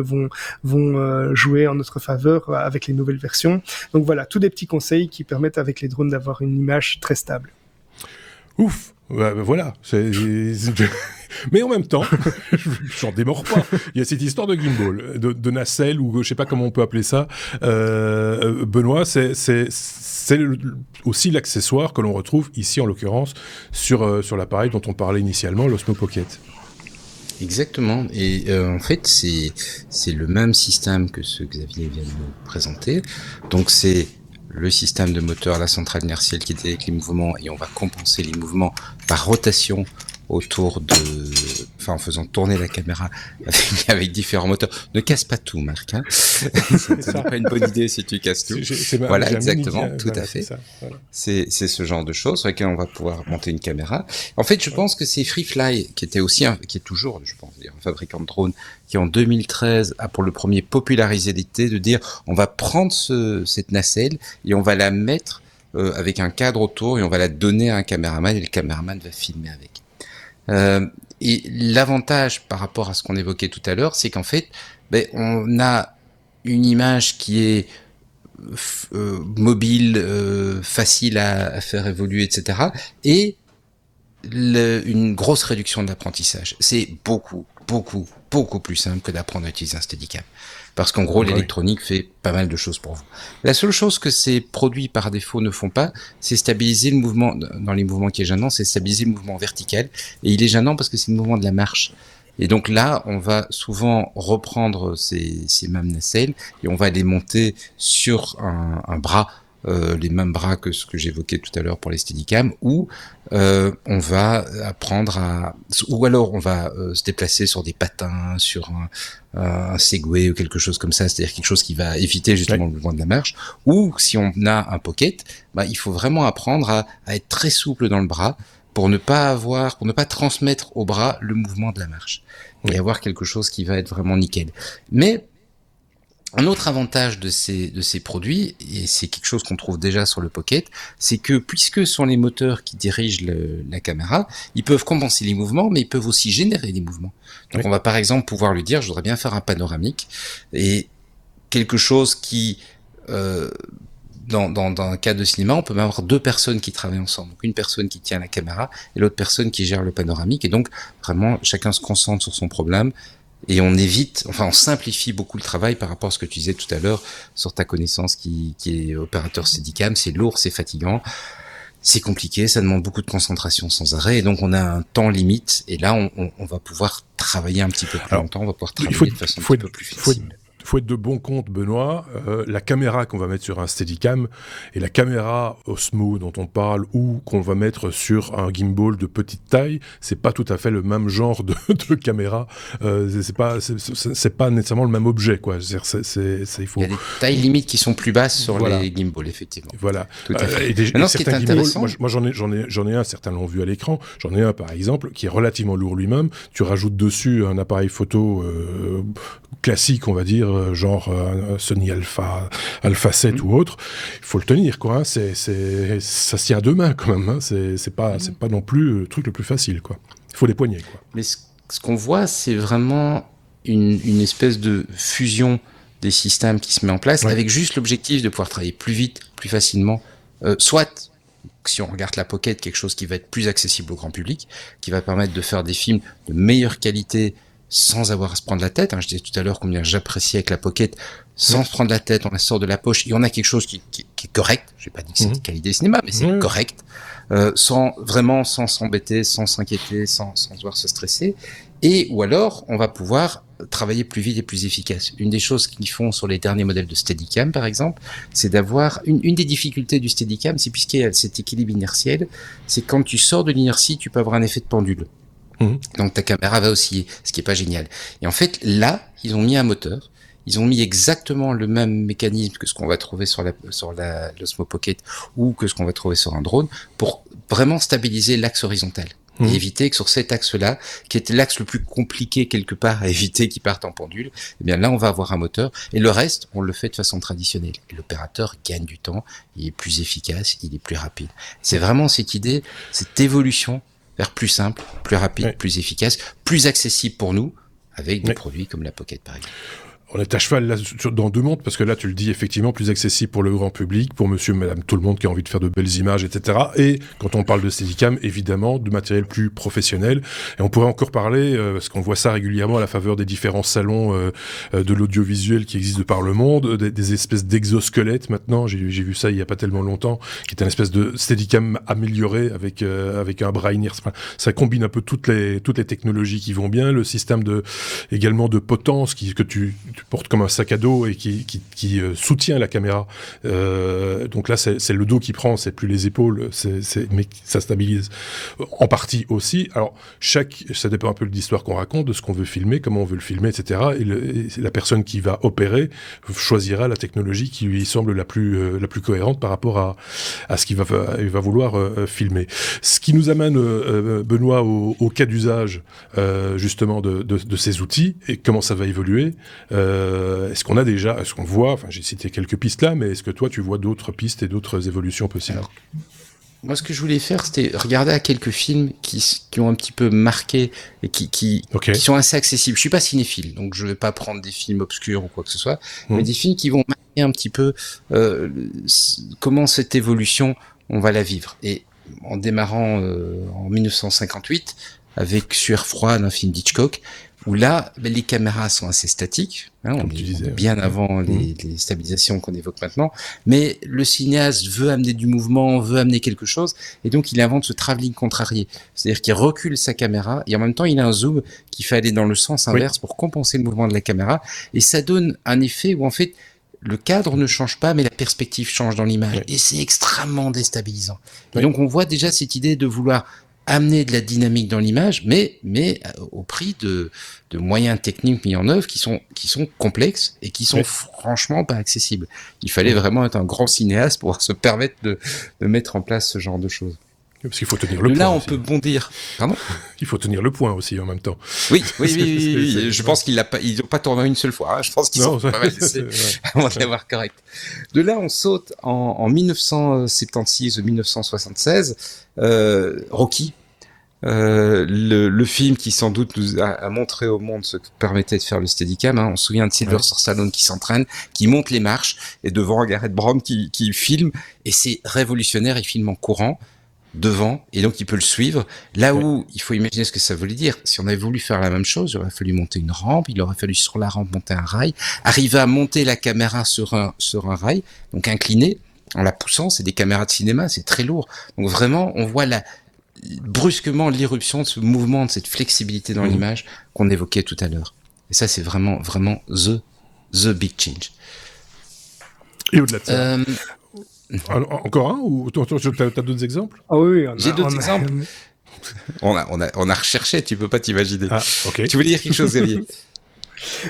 vont jouer en notre faveur avec les nouvelles versions. Donc voilà, tous des petits conseils qui permettent avec les drones d'avoir une image très stable. Ouf, voilà. Mais en même temps, j'en démords pas. Il y a cette histoire de gimbal, de nacelle, ou je sais pas comment on peut appeler ça. Benoît, c'est aussi l'accessoire que l'on retrouve ici, en l'occurrence, sur l'appareil dont on parlait initialement, l'Osmo Pocket. Exactement, et en fait c'est le même système que ce que Xavier vient de nous présenter. Donc c'est le système de moteur, la centrale inertielle qui détecte les mouvements, et on va compenser les mouvements par rotation en faisant tourner la caméra avec différents moteurs. Ne casse pas tout, Marc, hein. Ce n'est pas une bonne idée si tu casses tout. Voilà, exactement, tout à fait. C'est ce genre de choses sur lesquelles on va pouvoir monter une caméra. En fait, je pense que c'est Freefly, qui est toujours, je pense, un fabricant de drones, qui en 2013 a pour le premier popularisé l'idée de dire, on va prendre cette nacelle et on va la mettre avec un cadre autour, et on va la donner à un caméraman, et le caméraman va filmer avec. Et l'avantage par rapport à ce qu'on évoquait tout à l'heure, c'est qu'en fait, on a une image qui est mobile, facile à faire évoluer, etc. Et une grosse réduction de l'apprentissage. C'est beaucoup beaucoup plus simple que d'apprendre à utiliser un Steadicam. Parce qu'en gros, l'électronique fait pas mal de choses pour vous. La seule chose que ces produits par défaut ne font pas, c'est stabiliser le mouvement, dans les mouvements qui est gênant, c'est stabiliser le mouvement vertical. Et il est gênant parce que c'est le mouvement de la marche. Et donc là, on va souvent reprendre ces mêmes nacelles et on va les monter sur un bras, les mêmes bras que ce que j'évoquais tout à l'heure pour les Steadicam, ou on va apprendre ou alors on va se déplacer sur des patins, sur un Segway ou quelque chose comme ça, c'est-à-dire quelque chose qui va éviter justement le mouvement de la marche. Ou si on a un pocket, il faut vraiment apprendre à être très souple dans le bras pour ne pas transmettre au bras le mouvement de la marche et avoir quelque chose qui va être vraiment nickel. Mais un autre avantage de ces produits, et c'est quelque chose qu'on trouve déjà sur le Pocket, c'est que puisque ce sont les moteurs qui dirigent la caméra, ils peuvent compenser les mouvements, mais ils peuvent aussi générer des mouvements. Donc on va par exemple pouvoir lui dire, je voudrais bien faire un panoramique, et quelque chose qui, dans un cas de cinéma, on peut même avoir deux personnes qui travaillent ensemble. Donc une personne qui tient la caméra et l'autre personne qui gère le panoramique, et donc vraiment chacun se concentre sur son problème. Et on simplifie beaucoup le travail par rapport à ce que tu disais tout à l'heure sur ta connaissance qui est opérateur Steadicam. C'est lourd, c'est fatigant, c'est compliqué, ça demande beaucoup de concentration sans arrêt. Et donc on a un temps limite. Et là, on va pouvoir travailler un petit peu plus longtemps. On va pouvoir travailler de façon un petit peu plus flexible. Faut être de bon compte, Benoît. La caméra qu'on va mettre sur un Steadicam et la caméra Osmo dont on parle ou qu'on va mettre sur un gimbal de petite taille, c'est pas tout à fait le même genre de caméra. C'est pas nécessairement le même objet, quoi. Il faut. Il y a des tailles limites qui sont plus basses sur les gimbals, effectivement. Voilà. Tout à fait. Maintenant, ce qui est intéressant, moi j'en ai un, certains l'ont vu à l'écran. J'en ai un par exemple qui est relativement lourd lui-même. Tu rajoutes dessus un appareil photo classique, on va dire. Genre Sony Alpha 7 ou autre, il faut le tenir, quoi. Ça se tient à deux mains quand même. C'est pas non plus le truc le plus facile, quoi. Il faut les poignets, quoi. Mais ce qu'on voit, c'est vraiment une espèce de fusion des systèmes qui se met en place avec juste l'objectif de pouvoir travailler plus vite, plus facilement. Soit, si on regarde la Pocket, quelque chose qui va être plus accessible au grand public, qui va permettre de faire des films de meilleure qualité sans avoir à se prendre la tête. Je disais tout à l'heure combien j'appréciais avec la Pocket, sans se prendre la tête, on la sort de la poche et on a quelque chose qui est correct. J'ai pas dit que c'est de qualité cinéma, mais c'est correct. Sans s'embêter, sans s'inquiéter, sans devoir se stresser. Et ou alors, on va pouvoir travailler plus vite et plus efficace. Une des choses qu'ils font sur les derniers modèles de Steadicam, par exemple, c'est d'avoir une des difficultés du Steadicam, c'est puisqu'il y a cet équilibre inertiel, c'est quand tu sors de l'inertie, tu peux avoir un effet de pendule. Donc ta caméra va osciller, ce qui est pas génial. Et en fait, là, ils ont mis un moteur, ils ont mis exactement le même mécanisme que ce qu'on va trouver sur l'Osmo Pocket ou que ce qu'on va trouver sur un drone pour vraiment stabiliser l'axe horizontal. Et éviter que sur cet axe-là, qui était l'axe le plus compliqué quelque part à éviter qu'il parte en pendule, eh bien là on va avoir un moteur, et le reste, on le fait de façon traditionnelle. Et l'opérateur gagne du temps, il est plus efficace, il est plus rapide. C'est vraiment cette idée, cette évolution vers plus simple, plus rapide, plus efficace, plus accessible pour nous, avec des produits comme la Pocket par exemple. On est à cheval là, dans deux mondes, parce que là, tu le dis effectivement, plus accessible pour le grand public, pour monsieur, madame, tout le monde qui a envie de faire de belles images, etc. Et quand on parle de Steadicam, évidemment, de matériel plus professionnel. Et on pourrait encore parler, parce qu'on voit ça régulièrement à la faveur des différents salons de l'audiovisuel qui existent de par le monde, des espèces d'exosquelettes maintenant. J'ai vu ça il y a pas tellement longtemps, qui est une espèce de Steadicam amélioré avec un bras inerte. Enfin, ça combine un peu toutes les technologies qui vont bien, le système également de potence que tu portes comme un sac à dos et qui soutient la caméra. Donc là, c'est le dos qui prend, c'est plus les épaules, mais ça stabilise en partie aussi. Alors, ça dépend un peu de l'histoire qu'on raconte, de ce qu'on veut filmer, comment on veut le filmer, etc. Et la personne qui va opérer choisira la technologie qui lui semble la plus cohérente par rapport à ce qu'il va vouloir filmer. Ce qui nous amène, Benoît, au cas d'usage justement de ces outils et comment ça va évoluer. Est-ce qu'on voit, enfin j'ai cité quelques pistes là, mais est-ce que toi tu vois d'autres pistes et d'autres évolutions possibles? Alors, moi ce que je voulais faire, c'était regarder à quelques films qui ont un petit peu marqué et qui sont assez accessibles. Je suis pas cinéphile, donc je vais pas prendre des films obscurs ou quoi que ce soit, mais des films qui vont marquer un petit peu comment cette évolution on va la vivre. Et en démarrant en 1958 avec Sueur froide, un film d'Hitchcock, où là, les caméras sont assez statiques, hein, on est bien avant les stabilisations qu'on évoque maintenant, mais le cinéaste veut amener du mouvement, veut amener quelque chose, et donc il invente ce travelling contrarié, c'est-à-dire qu'il recule sa caméra, et en même temps il a un zoom qui fait aller dans le sens inverse pour compenser le mouvement de la caméra, et ça donne un effet où en fait, le cadre ne change pas, mais la perspective change dans l'image, et c'est extrêmement déstabilisant. Et donc on voit déjà cette idée de vouloir amener de la dynamique dans l'image, mais au prix de moyens techniques mis en œuvre qui sont complexes et qui sont franchement pas accessibles. Il fallait vraiment être un grand cinéaste pour se permettre de mettre en place ce genre de choses. Parce qu'il faut tenir le point. Là, on peut bondir. Pardon ? Il faut tenir le point aussi en même temps. Oui. Je pense qu'ils n'ont pas tourné une seule fois. Hein. Je pense qu'ils sont pas mal laissés avant de l'avoir correct. De là, on saute en 1976 ou 1976. Rocky. Le film qui sans doute nous a montré au monde ce que permettait de faire le Steadicam. Hein. On se souvient de Sylvester Stallone qui s'entraîne, qui monte les marches, et devant Gareth Brown qui filme. Et c'est révolutionnaire, il filme en courant devant, et donc il peut le suivre. Là où il faut imaginer ce que ça voulait dire. Si on avait voulu faire la même chose, il aurait fallu monter une rampe, il aurait fallu sur la rampe monter un rail, arriver à monter la caméra sur un rail, donc incliné, en la poussant. C'est des caméras de cinéma, c'est très lourd. Donc vraiment, on voit brusquement l'irruption de ce mouvement, de cette flexibilité dans l'image qu'on évoquait tout à l'heure. Et ça, c'est vraiment the big change. Et au-delà de ça encore un ou t'as d'autres exemples? Ah oui, j'ai d'autres exemples. On a recherché, tu peux pas t'imaginer. Ah, ok. Tu voulais dire quelque chose, Xavier?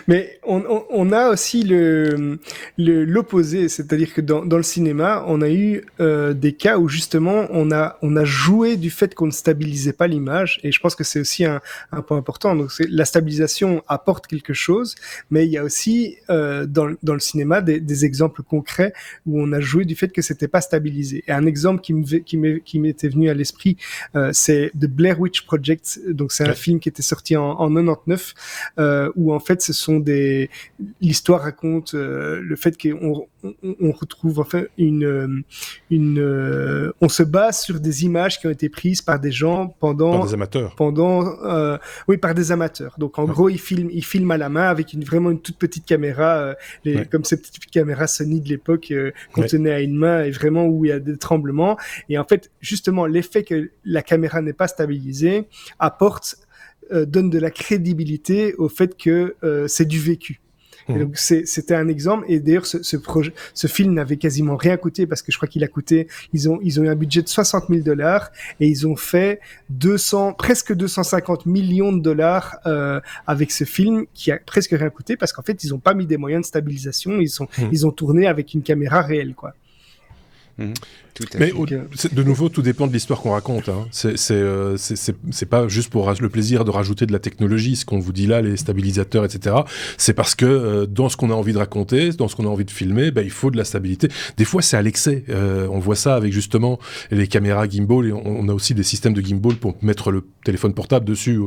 Mais on a aussi l'opposé, c'est-à-dire que dans le cinéma, on a eu des cas où justement on a joué du fait qu'on ne stabilisait pas l'image, et je pense que c'est aussi un point important. Donc la stabilisation apporte quelque chose, mais il y a aussi dans le cinéma des exemples concrets où on a joué du fait que c'était pas stabilisé. Et un exemple qui m'était venu à l'esprit, c'est The Blair Witch Project. Donc c'est un film qui était sorti en 99, où en fait l'histoire raconte le fait qu'on retrouve enfin on se base sur des images qui ont été prises par des gens par des amateurs. Par des amateurs. Donc en gros, ils filment à la main avec vraiment une toute petite caméra, comme ces petites caméras Sony de l'époque qu'on tenait à une main, et vraiment où il y a des tremblements. Et en fait, justement, l'effet que la caméra n'est pas stabilisée donne de la crédibilité au fait que c'est du vécu. Et donc c'était un exemple, et d'ailleurs ce film n'avait quasiment rien coûté, parce que je crois qu'il a coûté, ils ont eu un budget de $60,000 et ils ont fait presque 250 millions de dollars avec ce film qui a presque rien coûté, parce qu'en fait ils ont pas mis des moyens de stabilisation, ils ont tourné avec une caméra réelle, quoi. Mais de nouveau, tout dépend de l'histoire qu'on raconte. Hein. C'est pas juste pour le plaisir de rajouter de la technologie, ce qu'on vous dit là, les stabilisateurs, etc. C'est parce que dans ce qu'on a envie de raconter, dans ce qu'on a envie de filmer, il faut de la stabilité. Des fois, c'est à l'excès. On voit ça avec justement les caméras gimbal, et on a aussi des systèmes de gimbal pour mettre le téléphone portable dessus,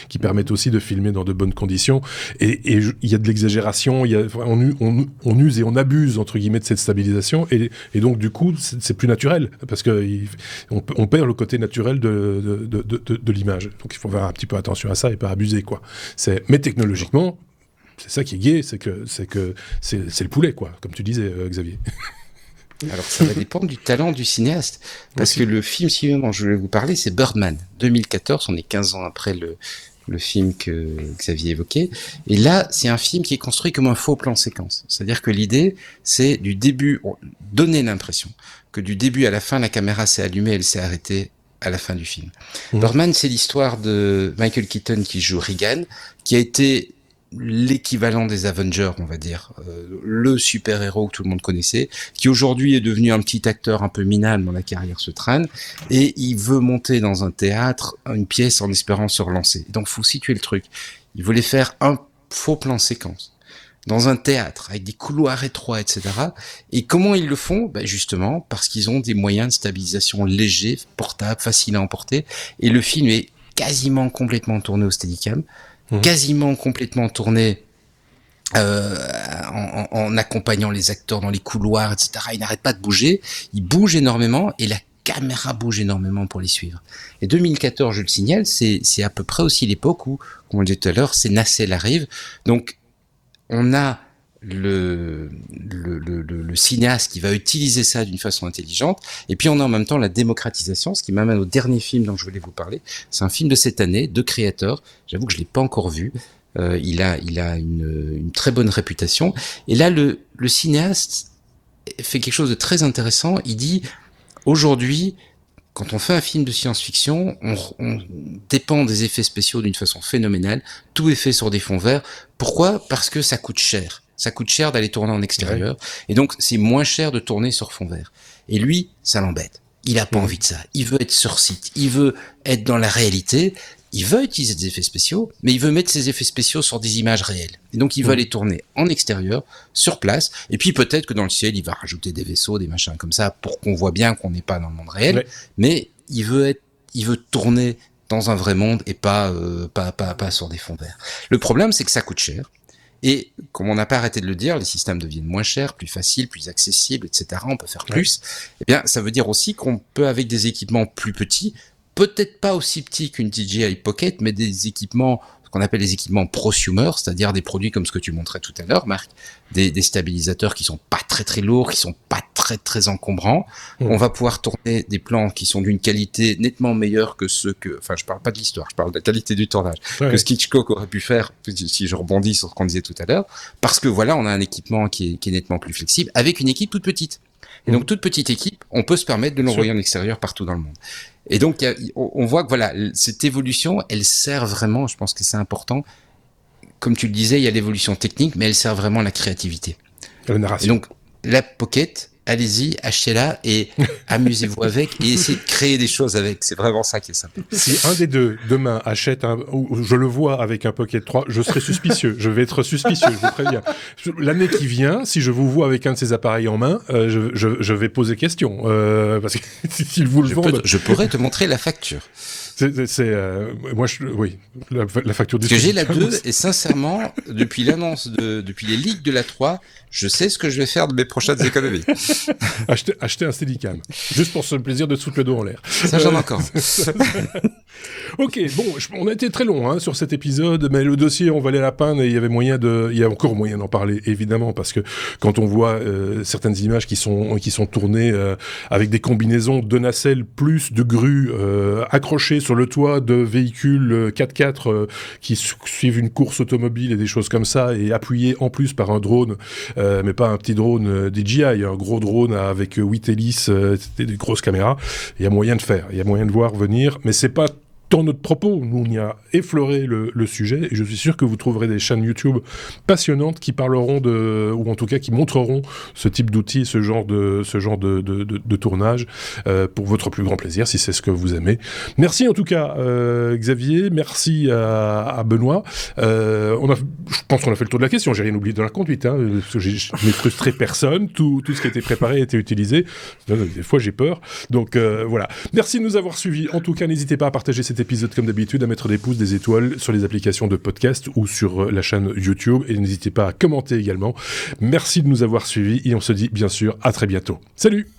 qui permettent aussi de filmer dans de bonnes conditions. Et il y a de l'exagération, on use et on abuse, entre guillemets, de cette stabilisation, et donc du coup, c'est plus naturel, parce que on perd le côté naturel de l'image. Donc il faut faire un petit peu attention à ça et pas abuser, quoi. Mais technologiquement, c'est ça qui est gai, c'est que c'est le poulet, quoi, comme tu disais, Xavier. Alors ça va dépendre du talent du cinéaste, parce que le film suivant dont je voulais vous parler, c'est Birdman, 2014, on est 15 ans après le film que Xavier évoquait. Et là, c'est un film qui est construit comme un faux plan séquence. C'est-à-dire que l'idée, c'est du début, donner l'impression que du début à la fin, la caméra s'est allumée, elle s'est arrêtée à la fin du film. Birdman, c'est l'histoire de Michael Keaton qui joue Reagan, qui a été l'équivalent des Avengers, on va dire, le super-héros que tout le monde connaissait, qui aujourd'hui est devenu un petit acteur un peu minable dont la carrière se traîne, et il veut monter dans un théâtre une pièce en espérant se relancer. Donc faut situer le truc. Il voulait faire un faux plan séquence dans un théâtre, avec des couloirs étroits, etc. Et comment ils le font? Justement, parce qu'ils ont des moyens de stabilisation légers, portables, faciles à emporter, et le film est quasiment complètement tourné au Steadicam, quasiment complètement tourné en accompagnant les acteurs dans les couloirs, etc. Ils n'arrêtent pas de bouger, ils bougent énormément, et caméra bouge énormément pour les suivre. Et 2014, je le signale, c'est à peu près aussi l'époque où, comme on le disait tout à l'heure, c'est Nacelle arrive. Donc, on a le cinéaste qui va utiliser ça d'une façon intelligente, et puis on a en même temps la démocratisation, ce qui m'amène au dernier film dont je voulais vous parler. C'est un film de cette année, de Creator. J'avoue que je l'ai pas encore vu. Il a une très bonne réputation. Et là, le cinéaste fait quelque chose de très intéressant. Il dit, aujourd'hui, quand on fait un film de science-fiction, on dépend des effets spéciaux d'une façon phénoménale. Tout est fait sur des fonds verts. Pourquoi ? Parce que ça coûte cher. Ça coûte cher d'aller tourner en extérieur. Ouais. Et donc, c'est moins cher de tourner sur fond vert. Et lui, ça l'embête. Il a pas envie de ça. Il veut être sur site. Il veut être dans la réalité. Il veut utiliser des effets spéciaux, mais il veut mettre ses effets spéciaux sur des images réelles. Et donc, il veut aller tourner en extérieur, sur place. Et puis, peut-être que dans le ciel, il va rajouter des vaisseaux, des machins comme ça, pour qu'on voit bien qu'on n'est pas dans le monde réel. Ouais. Mais il veut tourner dans un vrai monde et pas sur des fonds verts. Le problème, c'est que ça coûte cher. Et comme on n'a pas arrêté de le dire, les systèmes deviennent moins chers, plus faciles, plus accessibles, etc. On peut faire plus. Eh bien, ça veut dire aussi qu'on peut, avec des équipements plus petits, peut-être pas aussi petits qu'une DJI Pocket, mais des équipements, ce qu'on appelle les équipements prosumer, c'est-à-dire des produits comme ce que tu montrais tout à l'heure, Marc, des stabilisateurs qui sont pas très très lourds, qui sont pas très très encombrants. On va pouvoir tourner des plans qui sont d'une qualité nettement meilleure que ceux que, enfin, je parle pas de l'histoire, je parle de la qualité du tournage, que ce qu'Hitchcock aurait pu faire, si je rebondis sur ce qu'on disait tout à l'heure, parce que voilà, on a un équipement qui est nettement plus flexible, avec une équipe toute petite. Et donc, toute petite équipe, on peut se permettre de l'envoyer en extérieur partout dans le monde. Et donc, on voit que voilà, cette évolution, elle sert vraiment, je pense que c'est important. Comme tu le disais, il y a l'évolution technique, mais elle sert vraiment à la créativité. La narration. Et donc, la Pocket, allez-y, achetez-la et amusez-vous avec et essayez de créer des choses avec. C'est vraiment ça qui est sympa. Si un des deux, demain, achète ou je le vois avec un Pocket 3, je serai suspicieux. Je vais être suspicieux, je vous préviens. L'année qui vient, si je vous vois avec un de ces appareils en main, je vais poser question. Parce que s'ils vous le vendent... Je pourrais te montrer la facture. Moi, oui, la facture du... Parce que j'ai la 2 et sincèrement, depuis les leaks de la 3, je sais ce que je vais faire de mes prochaines économies. Acheter un Steadicam. Juste pour ce plaisir de se foutre le dos en l'air. Ça, j'en ai encore. Ok, bon, on a été très long sur cet épisode, mais le dossier, on valait la peine et il y a encore moyen d'en parler, évidemment, parce que quand on voit certaines images qui sont tournées avec des combinaisons de nacelles plus de grues accrochées sur le toit de véhicules 4x4 qui suivent une course automobile et des choses comme ça, et appuyées en plus par un drone, mais pas un petit drone DJI, un gros drone avec 8 hélices, des grosses caméras, il y a moyen de faire, il y a moyen de voir venir, mais c'est pas dans notre propos, nous on y a effleuré le sujet et je suis sûr que vous trouverez des chaînes YouTube passionnantes qui parleront ou en tout cas qui montreront ce type d'outils, ce genre de tournage pour votre plus grand plaisir si c'est ce que vous aimez. Merci en tout cas Xavier, merci à Benoît. Je pense qu'on a fait le tour de la question, j'ai rien oublié dans la conduite, je n'ai frustré personne, tout ce qui était préparé a été utilisé. Des fois j'ai peur, donc voilà. Merci de nous avoir suivis. En tout cas, n'hésitez pas à partager cet épisode comme d'habitude, à mettre des pouces, des étoiles sur les applications de podcast ou sur la chaîne YouTube, et n'hésitez pas à commenter également. Merci de nous avoir suivis et on se dit bien sûr à très bientôt. Salut!